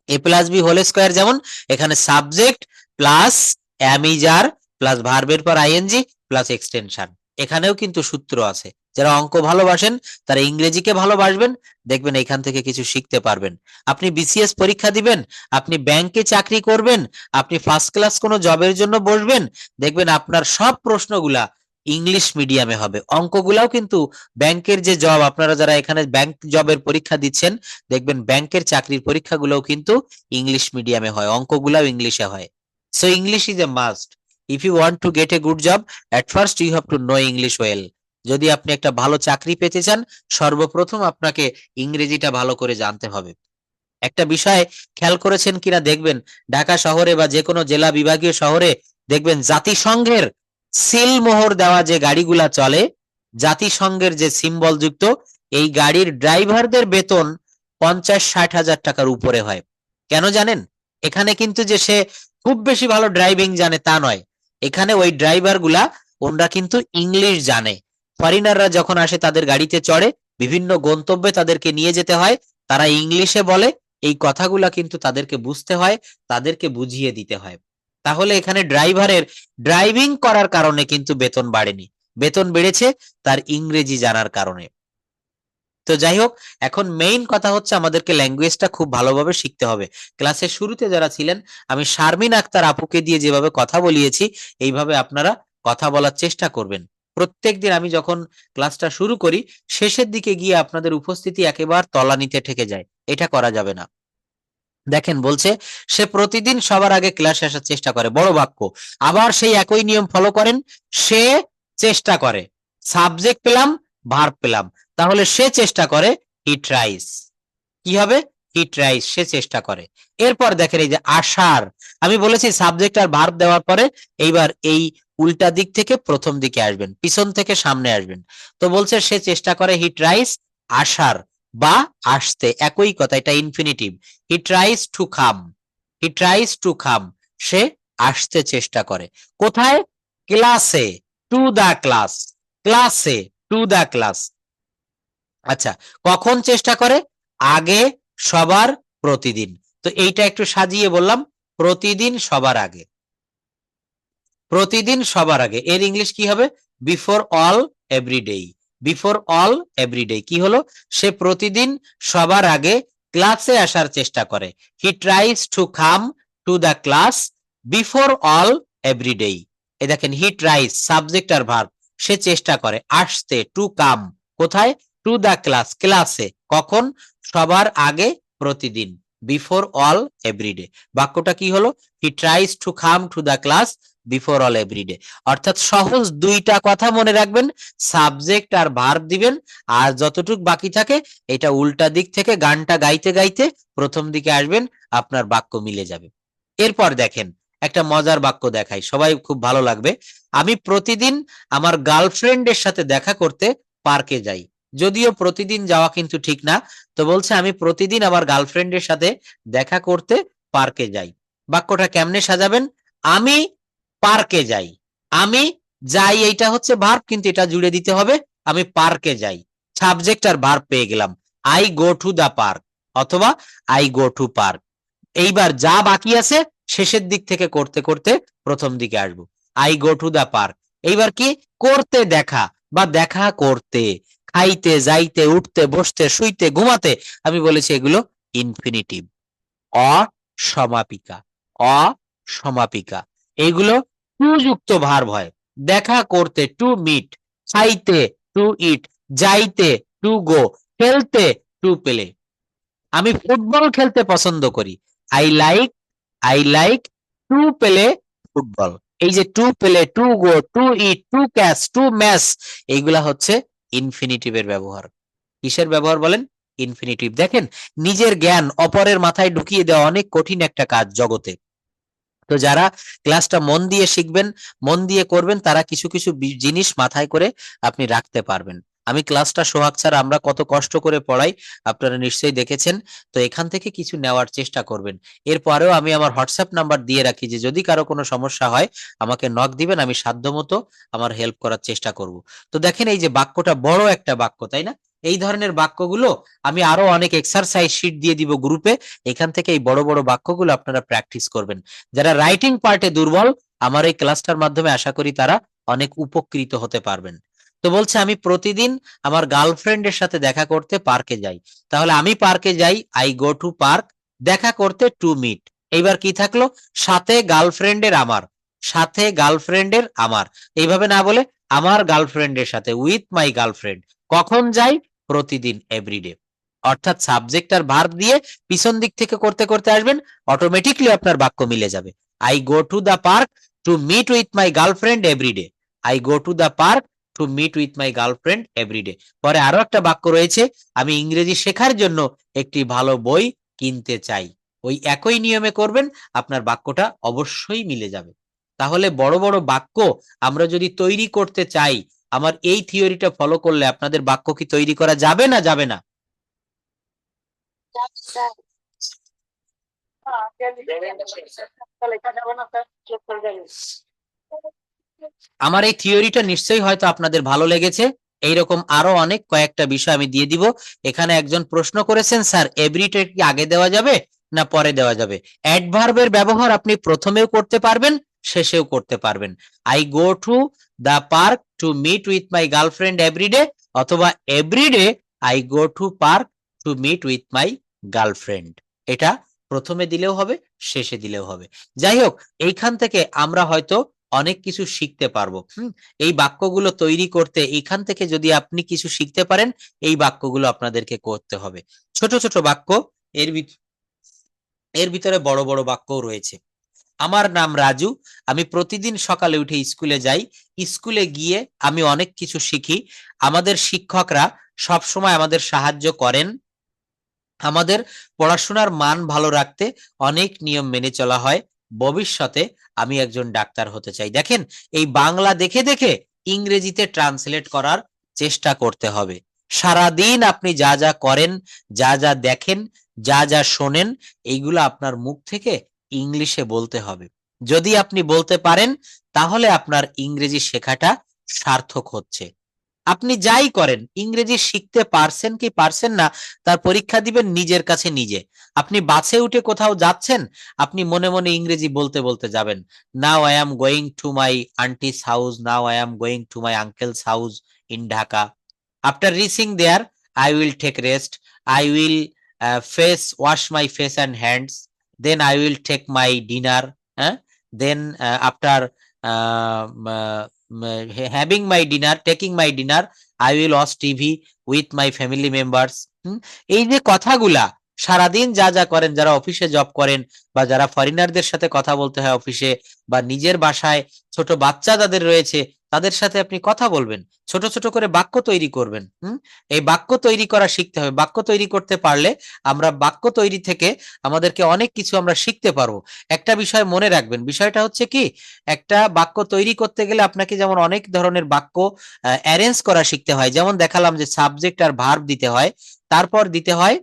এ প্লাস বি হোল স্কয়ার, যেমন এখানে সাবজেক্ট প্লাস অ্যামিজার প্লাস ভার্বের পর আইএনজি প্লাস এক্সটেনশন, এখানেও কিন্তু সূত্র আছে। যারা অঙ্ক ভালোবাসেন তারা ইংরেজিকে ভালোবাসবেন, দেখবেন এখান থেকে কিছু শিখতে পারবেন। আপনি বিসিএস পরীক্ষা দিবেন, আপনি ব্যাংকে চাকরি করবেন, আপনি ফার্স্ট ক্লাস কোনো জবের জন্য বসবেন, দেখবেন আপনার সব প্রশ্নগুলা ইংলিশ মিডিয়ামে হবে। অঙ্কগুলাও কিন্তু ব্যাংকের যে জব, আপনারা যারা এখানে ব্যাংক জবের পরীক্ষা দিচ্ছেন, দেখবেন ব্যাংকের চাকরির পরীক্ষাগুলোও কিন্তু ইংলিশ মিডিয়ামে হয়, অঙ্কগুলাও ইংলিশে হয়। So English is a must. If you want to get a good job, at first you have to know English well. যদি আপনি একটা ভালো চাকরি পেতে চান, সর্বপ্রথম আপনাকে ইংরেজিটা ভালো করে জানতে হবে। একটা বিষয় খেয়াল করেছেন কিনা দেখবেন, ঢাকা শহরে বা যে কোনো জেলা বিভাগীয় শহরে দেখবেন জাতিসংঘের সিলমোহর দেওয়া যে গাড়িগুলা চলে, জাতিসংঘের যে সিম্বল যুক্ত এই গাড়ির ড্রাইভারদের বেতন 50-60 হাজার টাকার উপরে হয়। কেন জানেন? এখানে কিন্তু যে সে খুব বেশি ভালো ড্রাইভিং জানে তা নয়, এখানে ওই ড্রাইভার গুলা ওনরা কিন্তু ইংলিশ জানে। ফরেনাররা যখন আসে তাদের গাড়িতে চড়ে, বিভিন্ন গন্তব্যে তাদেরকে নিয়ে যেতে হয়, তারা ইংলিশে বলে, এই কথাগুলা কিন্তু তাদেরকে বুঝতে হয়, তাদেরকে বুঝিয়ে দিতে হয়। তাহলে এখানে ড্রাইভারের ড্রাইভিং করার কারণে কিন্তু বেতন বাড়েনি, বেতন বেড়েছে তার ইংরেজি জানার কারণে। তো যাই হোক, এখন মেইন কথা হচ্ছে আমাদেরকে ল্যাঙ্গুয়েজটা খুব ভালোভাবে শিখতে হবে। ক্লাসের শুরুতে যারা ছিলেন, আমি শারমিন আক্তার আপুকে দিয়ে যেভাবে কথা বলিয়েছি, এইভাবে আপনারা কথা বলার চেষ্টা করবেন। প্রত্যেকদিন আমি যখন ক্লাসটা শুরু করি, শেষের দিকে গিয়ে আপনাদের উপস্থিতি একেবারে তলানিতে ঠেকে যায়, এটা করা যাবে না। দেখেন বলছে, সে প্রতিদিন সবার আগে ক্লাসে আসার চেষ্টা করে, বড় বাক্য। আবার সেই একই নিয়ম ফলো করেন, সে চেষ্টা করে। সাবজেক্ট পেলাম, ভার্ব পেলাম, তাহলে সে চেষ্টা করে, হি ট্রাইস। কি হবে? হি ট্রাইস, সে চেষ্টা করে। এরপর দেখেন এই যে আসার, আমি বলেছি সাবজেক্ট আর ভার্ব দেওয়ার পরে এইবার এই উল্টা দিক থেকে প্রথম দিকে আসবেন, পিছন থেকে সামনে আসবেন। তো বলছে সে চেষ্টা করে, হি ট্রাইস আসার বা আসতে, একই কথা, এটা infinitive. He tries to come, he tries to come, সে আসতে চেষ্টা করে। কোথায়? ক্লাসে, টু দা ক্লাস, ক্লাসে, টু দা ক্লাস। আচ্ছা, কখন চেষ্টা করে? আগে, সবার, প্রতিদিন। তো এইটা একটু সাজিয়ে বললাম, প্রতিদিন সবার আগে, প্রতিদিন সবার আগে। এর ইংলিশ কি হবে? Before all everyday, before all everyday. কি হলো? সে প্রতিদিন সবার আগে ক্লাসে আসার চেষ্টা করে। He tries to come to the class before all everyday. এই দেখেন, হি ট্রাইস সাবজেক্ট আর ভার্ব, সে চেষ্টা করে আসতে, টু কাম কোথায়? টু দ্য ক্লাস, ক্লাসে। কখন? সবার আগে, প্রতিদিন, বিফোর অল এভরিডে। বাক্যটা কি হলো? He tries to come to the class before all everyday. অর্থাৎ সহজ দুইটা কথা মনে রাখবেন, সাবজেক্ট আর ভার্ব দিবেন, আর যতটুক বাকি থাকে এটা উল্টা দিক থেকে গানটা গাইতে গাইতে প্রথম দিকে আসবেন, আপনার বাক্য মিলে যাবে। এরপর দেখেন, একটা মজার বাক্য দেখাই, সবাই খুব ভালো লাগবে। আমি প্রতিদিন আমার গার্লফ্রেন্ডের সাথে দেখা করতে পার্কে যাই। যদিও প্রতিদিন যাওয়া কিন্তু ঠিক না, তো বলছে আমি প্রতিদিন আমার গার্লফ্রেন্ডের সাথে দেখা করতে পার্কে যাই। বাক্যটা কেমনে সাজাবেন? আমি পার্কে যাই, আমি যাই এইটা হচ্ছে ভার্ব, কিন্তু এটা জুড়ে দিতে হবে, আমি পার্কে যাই। সাবজেক্ট আর ভার্ব পেয়ে গেলাম, I go to the park অথবা আই গো টু পার্ক। এইবার যা বাকি আছে শেষের দিক থেকে করতে করতে প্রথম দিকে আসবো, I go to the park. এইবার কি করতে? দেখা বা দেখা করতে, খাইতে, যাইতে, উঠতে, বসতে, শুইতে, ঘুমাতে, আমি বলেছি এগুলো ইনফিনিটিভ, অসমাপিকা, অসমাপিকা। এইগুলো টু যুক্ত ভার্ব হয়। দেখা করতে, টু মিট, খাইতে, টু ইট, যাইতে, টু গো, খেলতে, টু প্লে। আমি ফুটবল খেলতে পছন্দ করি, I like, I like to play football. এই যে to play, to go, to eat, to catch, to match, এইগুলা হচ্ছে ইনফিনিটিভের ব্যবহার। কিসের ব্যবহার বলেন? ইনফিনিটিভ। দেখেন, নিজের জ্ঞান অপরের মাথায় ঢুকিয়ে দেওয়া অনেক কঠিন একটা কাজ জগতে। তো যারা ক্লাসটা মন দিয়ে শিখবেন, মন দিয়ে করবেন, তারা কিছু কিছু জিনিস মাথায় করে আপনি রাখতে পারবেন। আমি ক্লাসটা সোহাগ স্যার আমরা কত কষ্ট করে পড়াই, আপনারা নিশ্চয়ই দেখেছেন। তো এখান থেকে কিছু নেওয়ার চেষ্টা করবেন। এরপরেও আমি আমার হোয়াটসঅ্যাপ নাম্বার দিয়ে রাখি, যে যদি কারো কোনো সমস্যা হয় আমাকে নক দিবেন, আমি সাধ্যমতো আমার হেল্প করার চেষ্টা করব। তো দেখেন, এই যে বাক্যটা বড় একটা বাক্য, তাই না? এই ধরনের বাক্যগুলো আমি আরো অনেক এক্সারসাইজ শিট দিয়ে দিব গ্রুপে, এখান থেকে এই বড় বড় বাক্যগুলো আপনারা প্র্যাকটিস করবেন। যারা রাইটিং পার্টে দুর্বল, আমার এই ক্লাসটার মাধ্যমে আশা করি তারা অনেক উপকৃত হতে পারবেন। তো বলছে আমি প্রতিদিন আমার গার্লফ্রেন্ডের সাথে দেখা করতে পার্কে যাই। তাহলে আমি পার্কে যাই, আই গো টু পার্ক, দেখা করতে টু মিট। এইবার কি থাকলো? সাথে গার্লফ্রেন্ডের আমার, সাথে গার্লফ্রেন্ডের আমার। এইভাবে না বলে আমার গার্লফ্রেন্ডের সাথে, উইথ মাই গার্লফ্রেন্ড। কখন যাই? প্রতিদিন, এভরিডে। অর্থাৎ সাবজেক্ট আর ভার্ব দিয়ে পিছন দিক থেকে করতে করতে আসবেন, অটোমেটিকলি আপনার বাক্য মিলে যাবে। I go to the park to meet with my girlfriend everyday, I go to the park to meet with my girlfriend everyday. পরে আরো একটা বাক্য রয়েছে, আমি ইংরেজি শেখার জন্য একটি ভালো বই কিনতে চাই। ওই একই নিয়মে করবেন, আপনার বাক্যটা অবশ্যই মিলে যাবে। তাহলে বড় বড় বাক্য আমরা যদি তৈরি করতে চাই, আমার এই থিওরিটা ফলো করলে আপনাদের বাক্য কি তৈরি করা যাবে না যাবে না? আমার এই থিওরিটা নিশ্চয়ই হয়তো আপনাদের ভালো লেগেছে। এইরকম আরো অনেক কয়েকটা বিষয় আমি দিয়ে দিব। এখানে একজন প্রশ্ন করেছেন, স্যার এভরিডে কি আগে দেওয়া যাবে না পরে দেওয়া যাবে? অ্যাডভার্বের ব্যবহার আপনি প্রথমেও করতে পারবেন, শেষেও করতে পারবেন। I go to the park to meet with my girlfriend everyday, অথবা everyday I go to park to meet with my girlfriend. এটা প্রথমে দিলেও হবে, শেষে দিলেও হবে। যাই হোক, এইখান থেকে আমরা হয়তো অনেক কিছু শিখতে পারবো। এই বাক্যগুলো তৈরি করতে এখান থেকে যদি আপনি কিছু শিখতে পারেন, এই বাক্যগুলো আপনাদেরকে করতে হবে। ছোট ছোট বাক্য, এর ভিতরে বড় বড় বাক্যও রয়েছে। আমার নাম রাজু, আমি প্রতিদিন সকালে উঠে স্কুলে যাই, স্কুলে গিয়ে আমি অনেক কিছু শিখি, আমাদের শিক্ষকরা সব সময় আমাদের সাহায্য করেন, আমাদের পড়াশোনার মান ভালো রাখতে অনেক নিয়ম মেনে চলা হয়, ভবিষ্যতে আমি একজন ডাক্তার হতে চাই। দেখেন, এই বাংলা দেখে দেখে ইংরেজিতে ট্রান্সলেট করার চেষ্টা করতে হবে। সারাদিন আপনি যা যা করেন, যা যা দেখেন, যা যা শোনেন, এইগুলো আপনার মুখ থেকে ইংলিশে বলতে হবে। যদি আপনি বলতে পারেন, তাহলে আপনার ইংরেজি শেখাটা সার্থক হচ্ছে। আপনি যাই করেন, ইংরেজি শিখতে পারছেন কি পারছেন না, তার পরীক্ষা দিবেন নিজের কাছে নিজে। আপনি বাসে উঠে কোথাও যাচ্ছেন, আপনি মনে মনে ইংরেজি বলতে বলতে যাবেন। Now I am going to my aunty's house, now I am going to my uncle's house in Dhaka. After reaching there I will take rest, I will wash my face and hands, then I will take my dinner, হ্যাঁ, then after having my dinner, taking my dinner, I will watch TV with my family members. এই যে কথাগুলা সারাদিন যা যা করেন, যারা অফিসে জব করেন বা যারা ফরেনারদের সাথে কথা বলতে হয় অফিসে, বা নিজের বাসায় ছোট বাচ্চা যাদের রয়েছে তাদের সাথে আপনি কথা বলবেন, ছোট ছোট করে বাক্য তৈরি করবেন। এই বাক্য তৈরি করা শিখতে হবে। বাক্য তৈরি করতে পারলে আমরা বাক্য তৈরি থেকে আমাদেরকে অনেক কিছু আমরা শিখতে পারবো। একটা বিষয় মনে রাখবেন, বিষয়টা হচ্ছে কি, একটা বাক্য তৈরি করতে গেলে আপনাকে যেমন অনেক ধরনের বাক্য অ্যারেঞ্জ করা শিখতে হয়, যেমন দেখালাম যে সাবজেক্ট আর ভার্ব দিতে হয়, তারপর দিতে হয়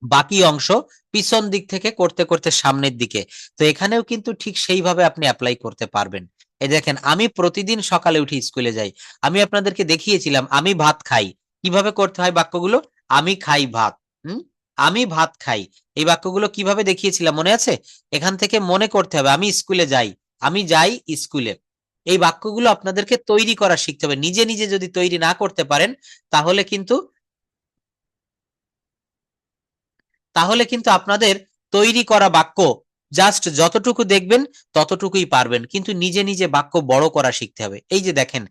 বাকি অংশ পিছন দিক থেকে করতে করতে সামনের দিকে। তো এখানেও কিন্তু ঠিক সেইভাবে আপনি অ্যাপ্লাই করতে পারবেন। এই দেখেন, আমি প্রতিদিন সকালে উঠে স্কুলে যাই, আমি আপনাদেরকে দেখিয়েছিলাম আমি ভাত খাই। কিভাবে করতে হয় বাক্যগুলো? আমি খাই ভাত, আমি ভাত খাই, এই বাক্যগুলো কিভাবে দেখিয়েছিলাম মনে আছে? এখান থেকে মনে করতে হবে, আমি স্কুলে যাই, আমি যাই স্কুলে। এই বাক্যগুলো আপনাদেরকে তৈরি করা শিখতে হবে। নিজে নিজে যদি তৈরি না করতে পারেন, তাহলে কিন্তু আপনাদের তৈরি করা বাক্য জাস্ট যতটুকু দেখবেন ততটুকুই পারবেন, কিন্তু নিজে নিজে বাক্য বড় করা শিখতে হবে। এই যে দেখেন,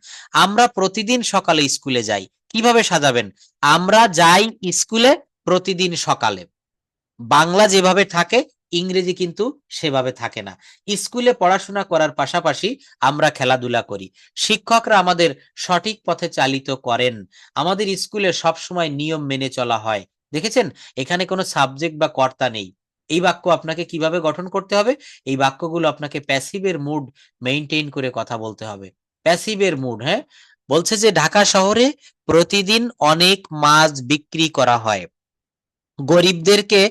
আমরা প্রতিদিন সকালে স্কুলে যাই, কিভাবে সাজাবেন? আমরা যাই স্কুলে প্রতিদিন সকালে। বাংলা যেভাবে থাকে ইংরেজি কিন্তু সেভাবে থাকে না। স্কুলে পড়াশোনা করার পাশাপাশি আমরা খেলাধুলা করি, শিক্ষকরা আমাদের সঠিক পথে চালিত করেন, আমাদের স্কুলে সব সময় নিয়ম মেনে চলা হয়। দেখেছেন, এখানে কোনো সাবজেক্ট বা কর্তা নেই। এই বাক্য আপনাকে কিভাবে গঠন করতে হবে? এই বাক্যগুলো আপনাকে প্যাসিভের মুড মেইনটেইন করে কথা বলতে হবে। প্যাসিভের মুড, হ্যাঁ, বলছে যে ঢাকা শহরে প্রতিদিন অনেক মাছ বিক্রি করা হয়, গরিবদেরকে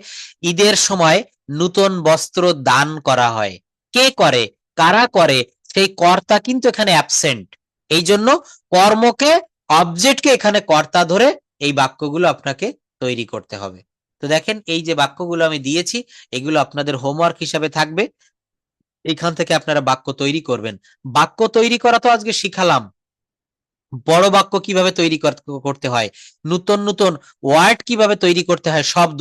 ঈদের সময় নতুন বস্ত্র দান করা হয়। কে করে, কারা করে, সেই কর্তা কিন্তু এখানে অ্যাবসেন্ট। এই জন্য কর্মকে, অবজেক্টকে এখানে কর্তা ধরে এই বাক্যগুলো আপনাকে তৈরি করতে হবে। তো দেখেন, এই যে বাক্যগুলো আমি দিয়েছি, এগুলো আপনাদের হোমওয়ার্ক হিসাবে থাকবে। এখান থেকে আপনারা বাক্য তৈরি করবেন। বাক্য তৈরি করা তো আজকে শিখালাম, বড় বাক্য কিভাবে তৈরি করতে হয়, নতুন নতুন ওয়ার্ড কিভাবে তৈরি করতে হয়, শব্দ।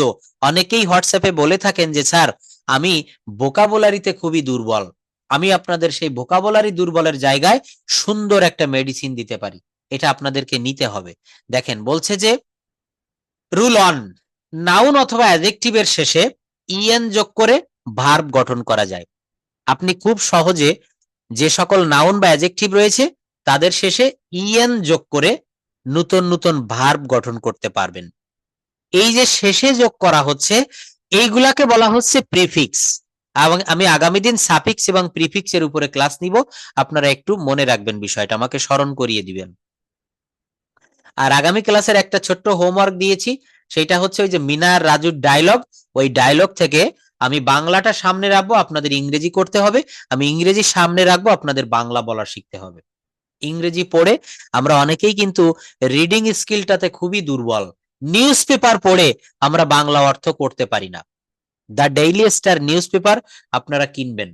অনেকেই হোয়াটসঅ্যাপে বলে থাকেন যে স্যার আমি ভোকাবুলারিতে খুবই দুর্বল, আমি আপনাদের সেই ভোকাবুলারি দুর্বলের জায়গায় সুন্দর একটা মেডিসিন দিতে পারি। এটা আপনাদেরকে নিতে হবে। দেখেন, বলছে যে রুল অন, নাউন অথবা অ্যাডজেক্টিভের শেষে ইএন যোগ করে ভার্ব গঠন করা যায়। আপনি খুব সহজে যে সকল নাউন বা অ্যাডজেক্টিভ রয়েছে তাদের শেষে ইএন যোগ করে নতুন নতুন ভার্ব গঠন করতে পারবেন। এই যে শেষে যোগ করা হচ্ছে এইগুলাকে বলা হচ্ছে প্রিফিক্স, এবং আমি আগামী দিন সাফিক্স এবং প্রিফিক্স এর উপরে ক্লাস নিব, আপনারা একটু মনে রাখবেন বিষয়টা, আমাকে স্মরণ করিয়ে দিবেন। আর আগামী ক্লাসের একটা ছোট্ট হোমওয়ার্ক দিয়েছি, সেটা হচ্ছে ওই যে মিনার রাজুর ডায়লগ, ওই ডায়লগ থেকে আমি বাংলাটা সামনে রাখবো, আপনাদের ইংরেজি করতে হবে, আমি ইংরেজি সামনে রাখবো, আপনাদের বাংলা বলা শিখতে হবে। ইংরেজি পড়ে আমরা অনেকেই কিন্তু রিডিং স্কিলটাতে খুবই দুর্বল, নিউজ পেপার পড়ে আমরা বাংলা অর্থ করতে পারি না। The daily star news paper আপনারা কিনবেন,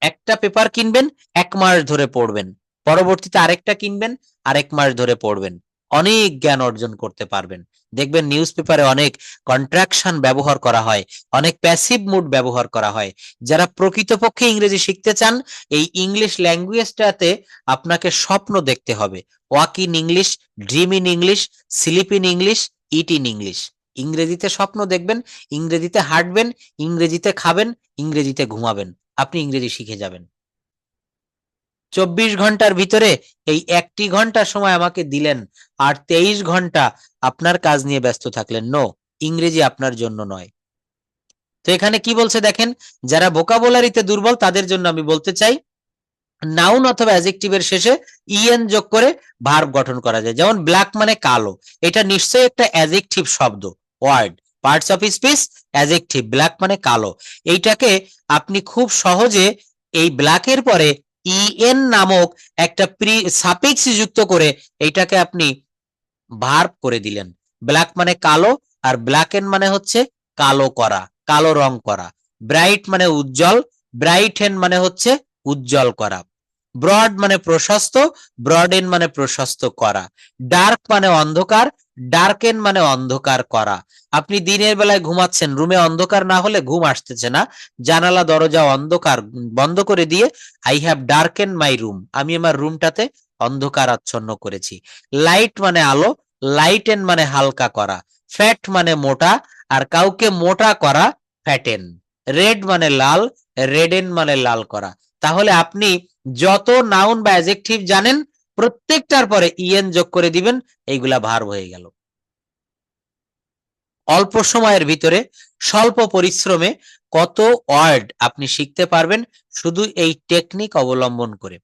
একটা পেপার কিনবেন, 1 মাস ধরে পড়বেন, পরবর্তীতে আরেকটা কিনবেন, আরেক মাস ধরে পড়বেন, অনেক জ্ঞান অর্জন করতে পারবেন। দেখবেন নিউজ পেপারে অনেক কন্ট্রাকশন ব্যবহার করা হয়, অনেক প্যাসিভ মুড ব্যবহার করা হয়। যারা প্রকৃতপক্ষে ইংরেজি শিখতে চান, এই ইংলিশ ল্যাঙ্গুয়েজটাতে আপনাকে স্বপ্ন দেখতে হবে। Walk in English, dream in English, slip in English, it in English. ইংরেজিতে স্বপ্ন দেখবেন, ইংরেজিতে হাঁটবেন, ইংরেজিতে খাবেন, ইংরেজিতে ঘুমাবেন, আপনি ইংরেজি শিখে যাবেন। 24 ঘন্টার ভিতরে এই 1টি ঘন্টা সময় আমাকে দিলেন, আর 23 ঘন্টা আপনার কাজ নিয়ে ব্যস্ত থাকলেন। নো, ইংরেজি আপনার জন্য নয়। তো এখানে কি বলছে দেখেন, যারা ভোকাবুলারিতে দুর্বল তাদের জন্য আমি বলতে চাই, নাউন অথবা অ্যাডজেক্টিভের শেষে ইএন যোগ করে ভার্ব গঠন করা যায়। যেমন ব্ল্যাক মানে কালো, এটা নিশ্চয়ই একটা অ্যাডজেক্টিভ শব্দ, word, parts of speech adjective, black মানে কালো। এইটাকে আপনি খুব সহজে এই ব্ল্যাকের পরে ইএন নামক একটা সাফিক্স যুক্ত করে এইটাকে আপনি ভার্ব করে দিলেন। ব্ল্যাক মানে কালো, আর ব্ল্যাকেন মানে হচ্ছে কালো করা, কালো রং করা। ব্রাইট মানে উজ্জ্বল, ব্রাইটেন মানে হচ্ছে উজ্জ্বল করা। ব্রড মানে প্রশস্ত, ব্রডেন মানে প্রশস্ত করা। ডার্ক মানে অন্ধকার, ডার্কেন মানে অন্ধকার করা। আপনি দিনের বেলায় ঘুমাচ্ছেন, রুমে অন্ধকার না হলে ঘুম আসতেছে না, জানালা দরজা অন্ধকার বন্ধ করে দিয়ে I have darken my room, আমি আমার রুমটাতে অন্ধকার আচ্ছন্ন করেছি। লাইট মানে আলো, লাইটেন মানে হালকা করা। ফ্যাট মানে মোটা, আর কাউকে মোটা করা ফ্যাটেন। রেড মানে লাল, রেডেন মানে লাল করা। তাহলে আপনি যত নাউন বা অ্যাডজেক্টিভ জানেন প্রত্যেকটার পরে ইএন যোগ করে দিবেন, এইগুলা ভার্ব হয়ে গেল। অল্প সময়ের ভিতরে স্বল্প পরিশ্রমে কত ওয়ার্ড আপনি শিখতে পারবেন শুধু এই টেকনিক অবলম্বন করে।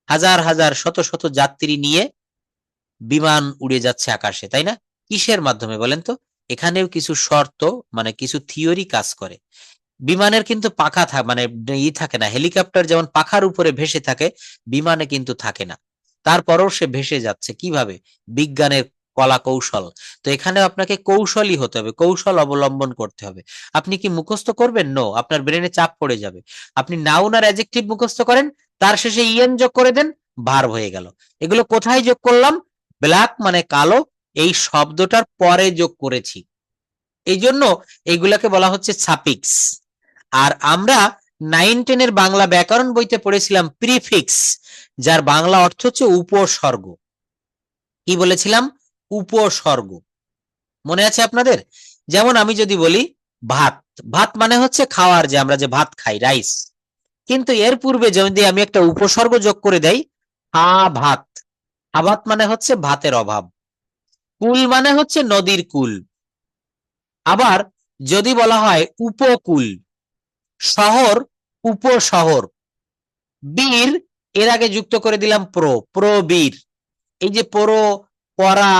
হাজার হাজার শত শত যাত্রী নিয়ে বিমান উড়ে যাচ্ছে আকাশে, তাই না? কিসের মাধ্যমে বলেন তো? এখানেও কিছু শর্ত, মানে কিছু থিওরি কাজ করে। বিমানের কিন্তু পাখা মানে থাকে না, হেলিকপ্টার যেমন পাখার উপরে ভেসে থাকে, বিমানে কিন্তু থাকে না, তারপরেও সে ভেসে যাচ্ছে। কিভাবে? বিজ্ঞানের কলা কৌশল। তো এখানে আপনাকে কৌশলী হতে হবে, কৌশল অবলম্বন করতে হবে। আপনি কি মুখস্থ করবেন? নো, আপনার ব্রেনে চাপ পড়ে যাবে। আপনি নাউন আর অ্যাডজেক্টিভ মুখস্থ করেন, তার শেষে ইএন যোগ করে দেন, ভার্ব হয়ে গেল। এগুলো কোথায় যোগ করলাম? ব্ল্যাক মানে কালো, এই শব্দটার পরে যোগ করেছি, এই জন্য এইগুলাকে বলা হচ্ছে সাফিক্স। আর আমরা 9-10 এর বাংলা ব্যাকরণ বইতে পড়েছিলাম প্রিফিক্স, যার বাংলা অর্থ হচ্ছে উপসর্গ। কি বলেছিলাম? উপসর্গ। মনে আছে আপনাদের? যেমন আমি যদি বলি ভাত, ভাত মানে হচ্ছে খাওয়ার, যে আমরা যে ভাত খাই, রাইস। কিন্তু এর পূর্বে যদি আমি একটা উপসর্গ যোগ করে দেই, হা ভাত, হাভাত মানে হচ্ছে ভাতের অভাব। কুল মানে হচ্ছে নদীর কুল। আবার যদি বলা হয় উপকূল, শহর, উপশহর। বীর, এর আগে যুক্ত করে দিলাম প্রবীর। এই যে পরা,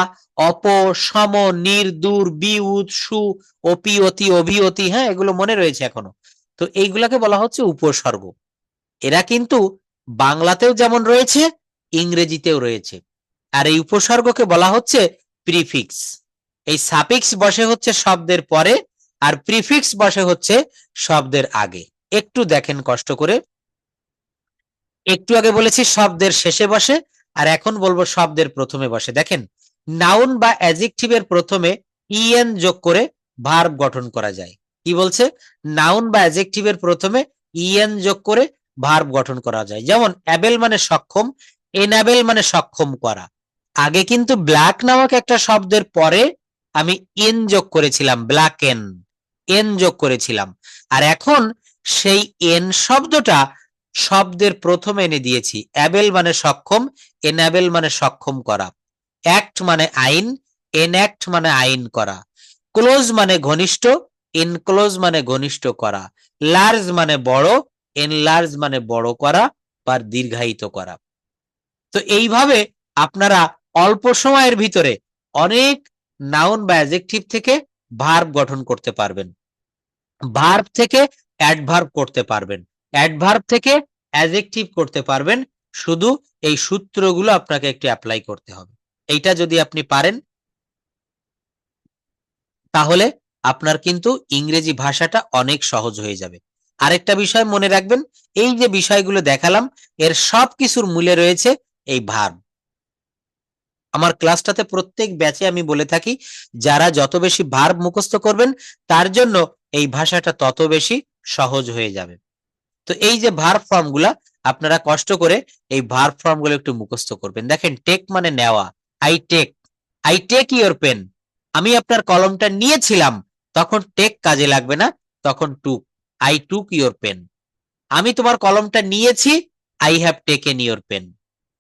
অপ, সম, নির, দূর, বি, উৎ, সু, অপি, অতি, অভিঅতি, হ্যাঁ, এগুলো মনে রয়েছে এখনো। তো এইগুলাকে বলা হচ্ছে উপসর্গ। এরা কিন্তু বাংলাতেও যেমন রয়েছে, ইংরেজিতেও রয়েছে। আর এই উপসর্গকে বলা হচ্ছে প্রিফিক্স। এই সাফিক্স বসে হচ্ছে শব্দের পরে, আর প্রিফিক্স বসে হচ্ছে শব্দের আগে। একটু দেখেন কষ্ট করে, একটু আগে বলেছি শব্দের শেষে বসে, আর এখন বলবো শব্দের প্রথমে বসে। দেখেন, নাউন বা অ্যাডজেক্টিভের প্রথমে ইএন যোগ করে ভার্ব গঠন করা যায়। কি বলছে? নাউন বা অ্যাডজেক্টিভের প্রথমে ইএন যোগ করে ভার্ব গঠন করা যায়। যেমন অ্যাবেল মানে সক্ষম, এনাবেল মানে সক্ষম করা। আগে কিন্তু ব্ল্যাক নামক একটা শব্দের পরে আমি এন যোগ করেছিলাম, ব্ল্যাকেন, এন যোগ করেছিলাম। আর এখন সেই এন শব্দটা শব্দের প্রথমে এনে দিয়েছি। অ্যাবেল মানে সক্ষম, এনাবেল মানে সক্ষম করা, অ্যাক্ট মানে আইন, এনঅ্যাক্ট মানে আইন করা, ক্লোজ মানে ঘনিষ্ঠ, ইনক্লোজ মানে ঘনিষ্ঠ করা, লার্জ মানে বড়, এনলার্জ মানে বড় করা বা দীর্ঘায়িত করা। তো এইভাবে আপনারা অল্প সময়ের ভিতরে অনেক নাউন বা অ্যাডজেক্টিভ থেকে ভার্ব গঠন করতে পারবেন, ভার্ব থেকে অ্যাডভার্ব করতে পারবেন, অ্যাডভার্ব থেকে অ্যাডজেক্টিভ করতে পারবেন। শুধু এই সূত্রগুলো আপনাকে একটু অ্যাপ্লাই করতে হবে। এইটা যদি আপনি পারেন তাহলে আপনার কিন্তু ইংরেজি ভাষাটা অনেক সহজ হয়ে যাবে। আরেকটা বিষয় মনে রাখবেন, এই যে বিষয়গুলো দেখালাম এর সব কিছুর মূলে রয়েছে এই ভার্ব। আমার ক্লাসটাতে প্রত্যেক ব্যাচে আমি বলে থাকি, যারা যত বেশি ভার্ব মুখস্থ করবেন তার জন্য এই ভাষাটা তত বেশি সহজ হয়ে যাবে। তো এই যে ভার্ব ফর্মগুলা আপনারা কষ্ট করে এই ভার্ব ফর্মগুলো একটু মুখস্থ করবেন। দেখেন, টেক মানে নেওয়া, আই টেক ইওর পেন, আমি আপনার কলমটা নিয়েছিলাম, তখন টেক কাজে লাগবে না, তখন took, I took your pen. আমি তোমার কলমটা নিয়েছি, I have taken your pen,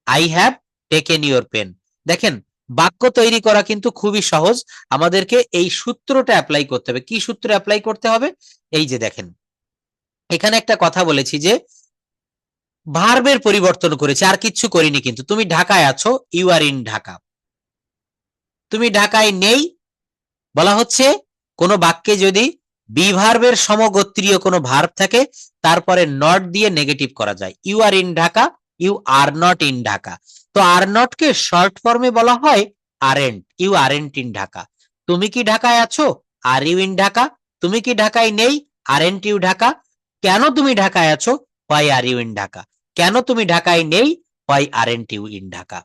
I have taken your pen. দেখেন, বাক্য তৈরি করা কিন্তু খুবই সহজ, আমাদেরকে এই সূত্রটা অ্যাপ্লাই করতে হবে। কি সূত্র অ্যাপ্লাই করতে হবে? এই যে দেখেন, এখানে একটা কথা বলেছি যে ভার্বের পরিবর্তন করেছি, আর কিচ্ছু করিনি। কিন্তু তুমি ঢাকায় আছো, ইউ আর ইন ঢাকা। তুমি ঢাকায় নেই, বলা হচ্ছে কোন বাক্যে যদি বি ভার্বের সমগোত্রীয় কোনো ভার্ব থাকে তারপরে নট দিয়ে নেগেটিভ করা যায়। You are in Dhaka, you are not in Dhaka. তো আর নট কে শর্ট ফর্মে বলা হয় aren't, you aren't in Dhaka. তুমি কি ঢাকায় আছো? Are you in Dhaka. তুমি কি ঢাকায় নেই? Aren't you Dhaka. কেন তুমি ঢাকায় আছো? Why are you in Dhaka. কেন তুমি ঢাকায় নেই? Why aren't you in Dhaka.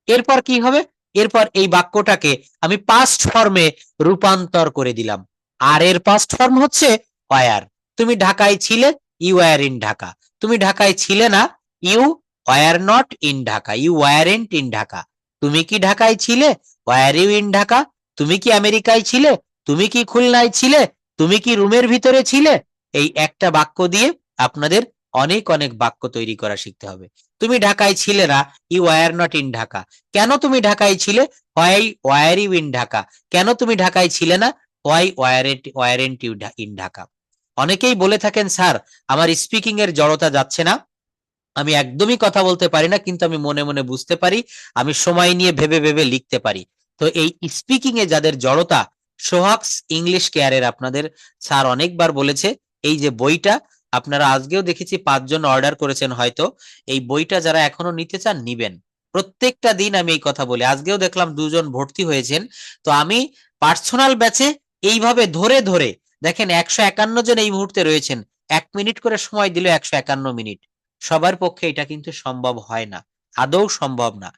এরপর কি হবে? এরপর এই বাক্যটাকে আমি পাস্ট ফর্মে রূপান্তর করে দিলাম। আর এর পাস্ট ফর্ম হচ্ছে ওয়ার। তুমি ঢাকায় ছিলে, ইউ ওয়ার ইন ঢাকা। তুমি ঢাকায় ছিলে না, you were not in Dhaka, you weren't in Dhaka. তুমি কি ঢাকায় ছিলে? Were you in Dhaka. তুমি কি আমেরিকায় ছিলে? তুমি কি খুলনায় ছিলে? তুমি কি রুমের ভিতরে ছিলে? এই একটা বাক্য দিয়ে আপনাদের অনেক অনেক বাক্য তৈরি করা শিখতে হবে। তুমি ঢাকায় ছিলে না, you were not in Dhaka. কেন তুমি ঢাকায় ছিলে? Why were you in Dhaka. কেন তুমি ঢাকায় ছিলে না? Why weren't you in Dhaka. অনেকেই বলে থাকেন, স্যার আমার স্পিকিং এর জড়তা যাচ্ছে না, আমি একদমই কথা বলতে পারি না, কিন্তু আমি মনে মনে বুঝতে পারি, আমি সময় নিয়ে ভেবে ভেবে লিখতে পারি। তো এই স্পিকিং এ যাদের জড়তা, সোহাগস ইংলিশ কেয়ারের আপনাদের স্যার অনেকবার বলেছে, এই যে বইটা আপনারা আজকেও দেখেছি 5 জন অর্ডার করেছেন হয়তো, এই বইটা যারা এখনো নিতে চান নিবেন। প্রত্যেকটা দিন আমি এই কথা বলি, আজকেও দেখলাম 2 জন ভর্তি হয়েছেন। তো আমি পার্সোনাল ব্যাচে এইভাবে ধরে ধরে, দেখেন 151 জন এই মুহূর্তে রয়েছেন, 1 মিনিট করে সময় দিলে 151 মিনিট। সবার পক্ষে এটা কিন্তু সম্ভব হয় না, আদৌ সম্ভব না।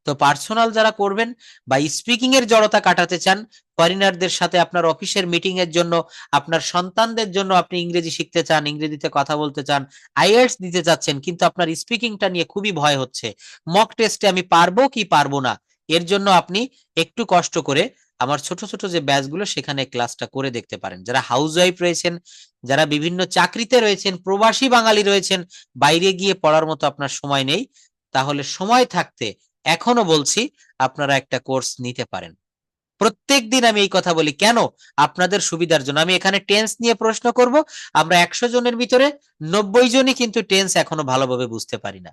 তো পার্সোনাল যারা করবেন বা স্পিকিং এর জড়তা কাটাতে চান, ফরেনারদের সাথে আপনার অফিসের মিটিং এর জন্য, আপনার সন্তানদের জন্য আপনি ইংরেজি শিখতে চান, ইংরেজিতে কথা বলতে চান, আইএলটিএস দিতে চাচ্ছেন, কিন্তু আপনার স্পিকিংটা নিয়ে খুবই ভয় হচ্ছে, মক টেস্টে আমি পারবো কি পারবো না, এর জন্য আপনি একটু কষ্ট করে আমার ছোট ছোট যে ব্যাচগুলো সেখানে ক্লাসটা করে দেখতে পারেন। যারা হাউসওয়াইফ রয়েছেন, যারা বিভিন্ন চাকরিতে রয়েছেন, প্রবাসী বাঙালি রয়েছেন, বাইরে গিয়ে পড়ার মতো আপনার সময় নেই, তাহলে সময় থাকতে এখনো বলছি আপনারা একটা কোর্স নিতে পারেন। প্রত্যেক দিন আমি এই কথা বলি, কেন? আপনাদের সুবিধার জন্য। আমি এখানে টেন্স নিয়ে প্রশ্ন করব, আমরা 100 জনের ভিতরে 90 জনই কিন্তু টেন্স এখনো ভালোভাবে বুঝতে পারি না।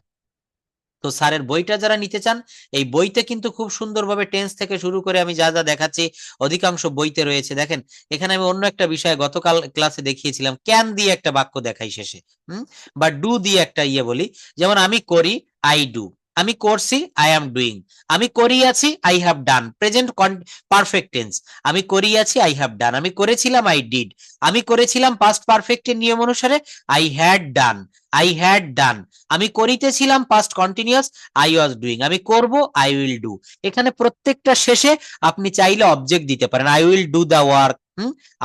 তো স্যারের বইটা যারা নিতে চান, এই বইতে কিন্তু খুব সুন্দরভাবে টেন্স থেকে শুরু করে আমি যা যা দেখাচ্ছি অধিকাংশ বইতে রয়েছে। দেখেন, এখানে আমি অন্য একটা বিষয় গতকাল ক্লাসে দেখিয়েছিলাম, ক্যান দিয়ে একটা বাক্য দেখাই শেষে, বা ডু দিয়ে একটা বলি। যেমন আমি করি, আই ডু। আমি করছি, আই এম ডুইং। আমি করিয়াছি, I have done, present perfect tense. আমি করিয়াছি, আই হ্যাভ ডান। আমি করেছিলাম, আই ডিড। আমি করেছিলাম পাস্ট পারফেক্টের নিয়ম অনুসারে, I had done, I had done. আমি করিতেছিলাম past continuous, I was doing. আমি করব, আই উইল ডু। এখানে প্রত্যেকটা শেষে আপনি চাইলে অবজেক্ট দিতে পারেন, I will do the work,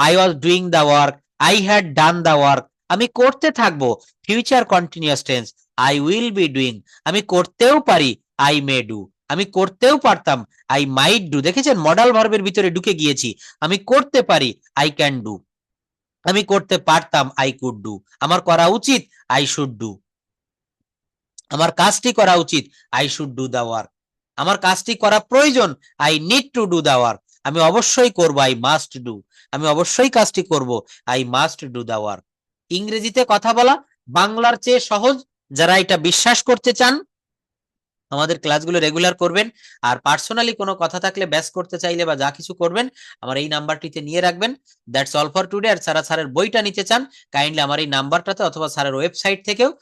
I was doing the work, I had done the work. আমি করতে থাকবো, future continuous tense, I will be doing. আমি করতেও পারি, আই মে ডু। আমি করতেও পারতাম, আই মাইট ডু। দেখেছেন, মডাল ভার্বের ভিতরে ঢুকে গিয়েছি। আমি করতে পারি, আই ক্যান ডু। আমি করতে পারতাম, আই কুড ডু। আমার করা উচিত, আই শুড ডু। আমার কাজটি করা উচিত, I should do the work. আমার কাজটি করা প্রয়োজন, I need to do the work. আমি অবশ্যই করব, আই মাস্ট ডু। আমি অবশ্যই কাজটি করব, I must do the work. ইংরেজিতে কথা বলা বাংলার চেয়ে সহজ। যারা এটা বিশ্বাস করতে চান আমাদের ক্লাসগুলো রেগুলার করবেন। আর পার্সোনালি কোনো কথা থাকলে ব্যাস করতে চাইলে বা যা কিছু করবেন আমার এই নাম্বারটিতে নিয়ে রাখবেন। That's all for today. আর যারা স্যারের বইটা নিতে চান কাইন্ডলি আমার এই নাম্বারটাতে অথবা স্যারের ওয়েবসাইট থেকেও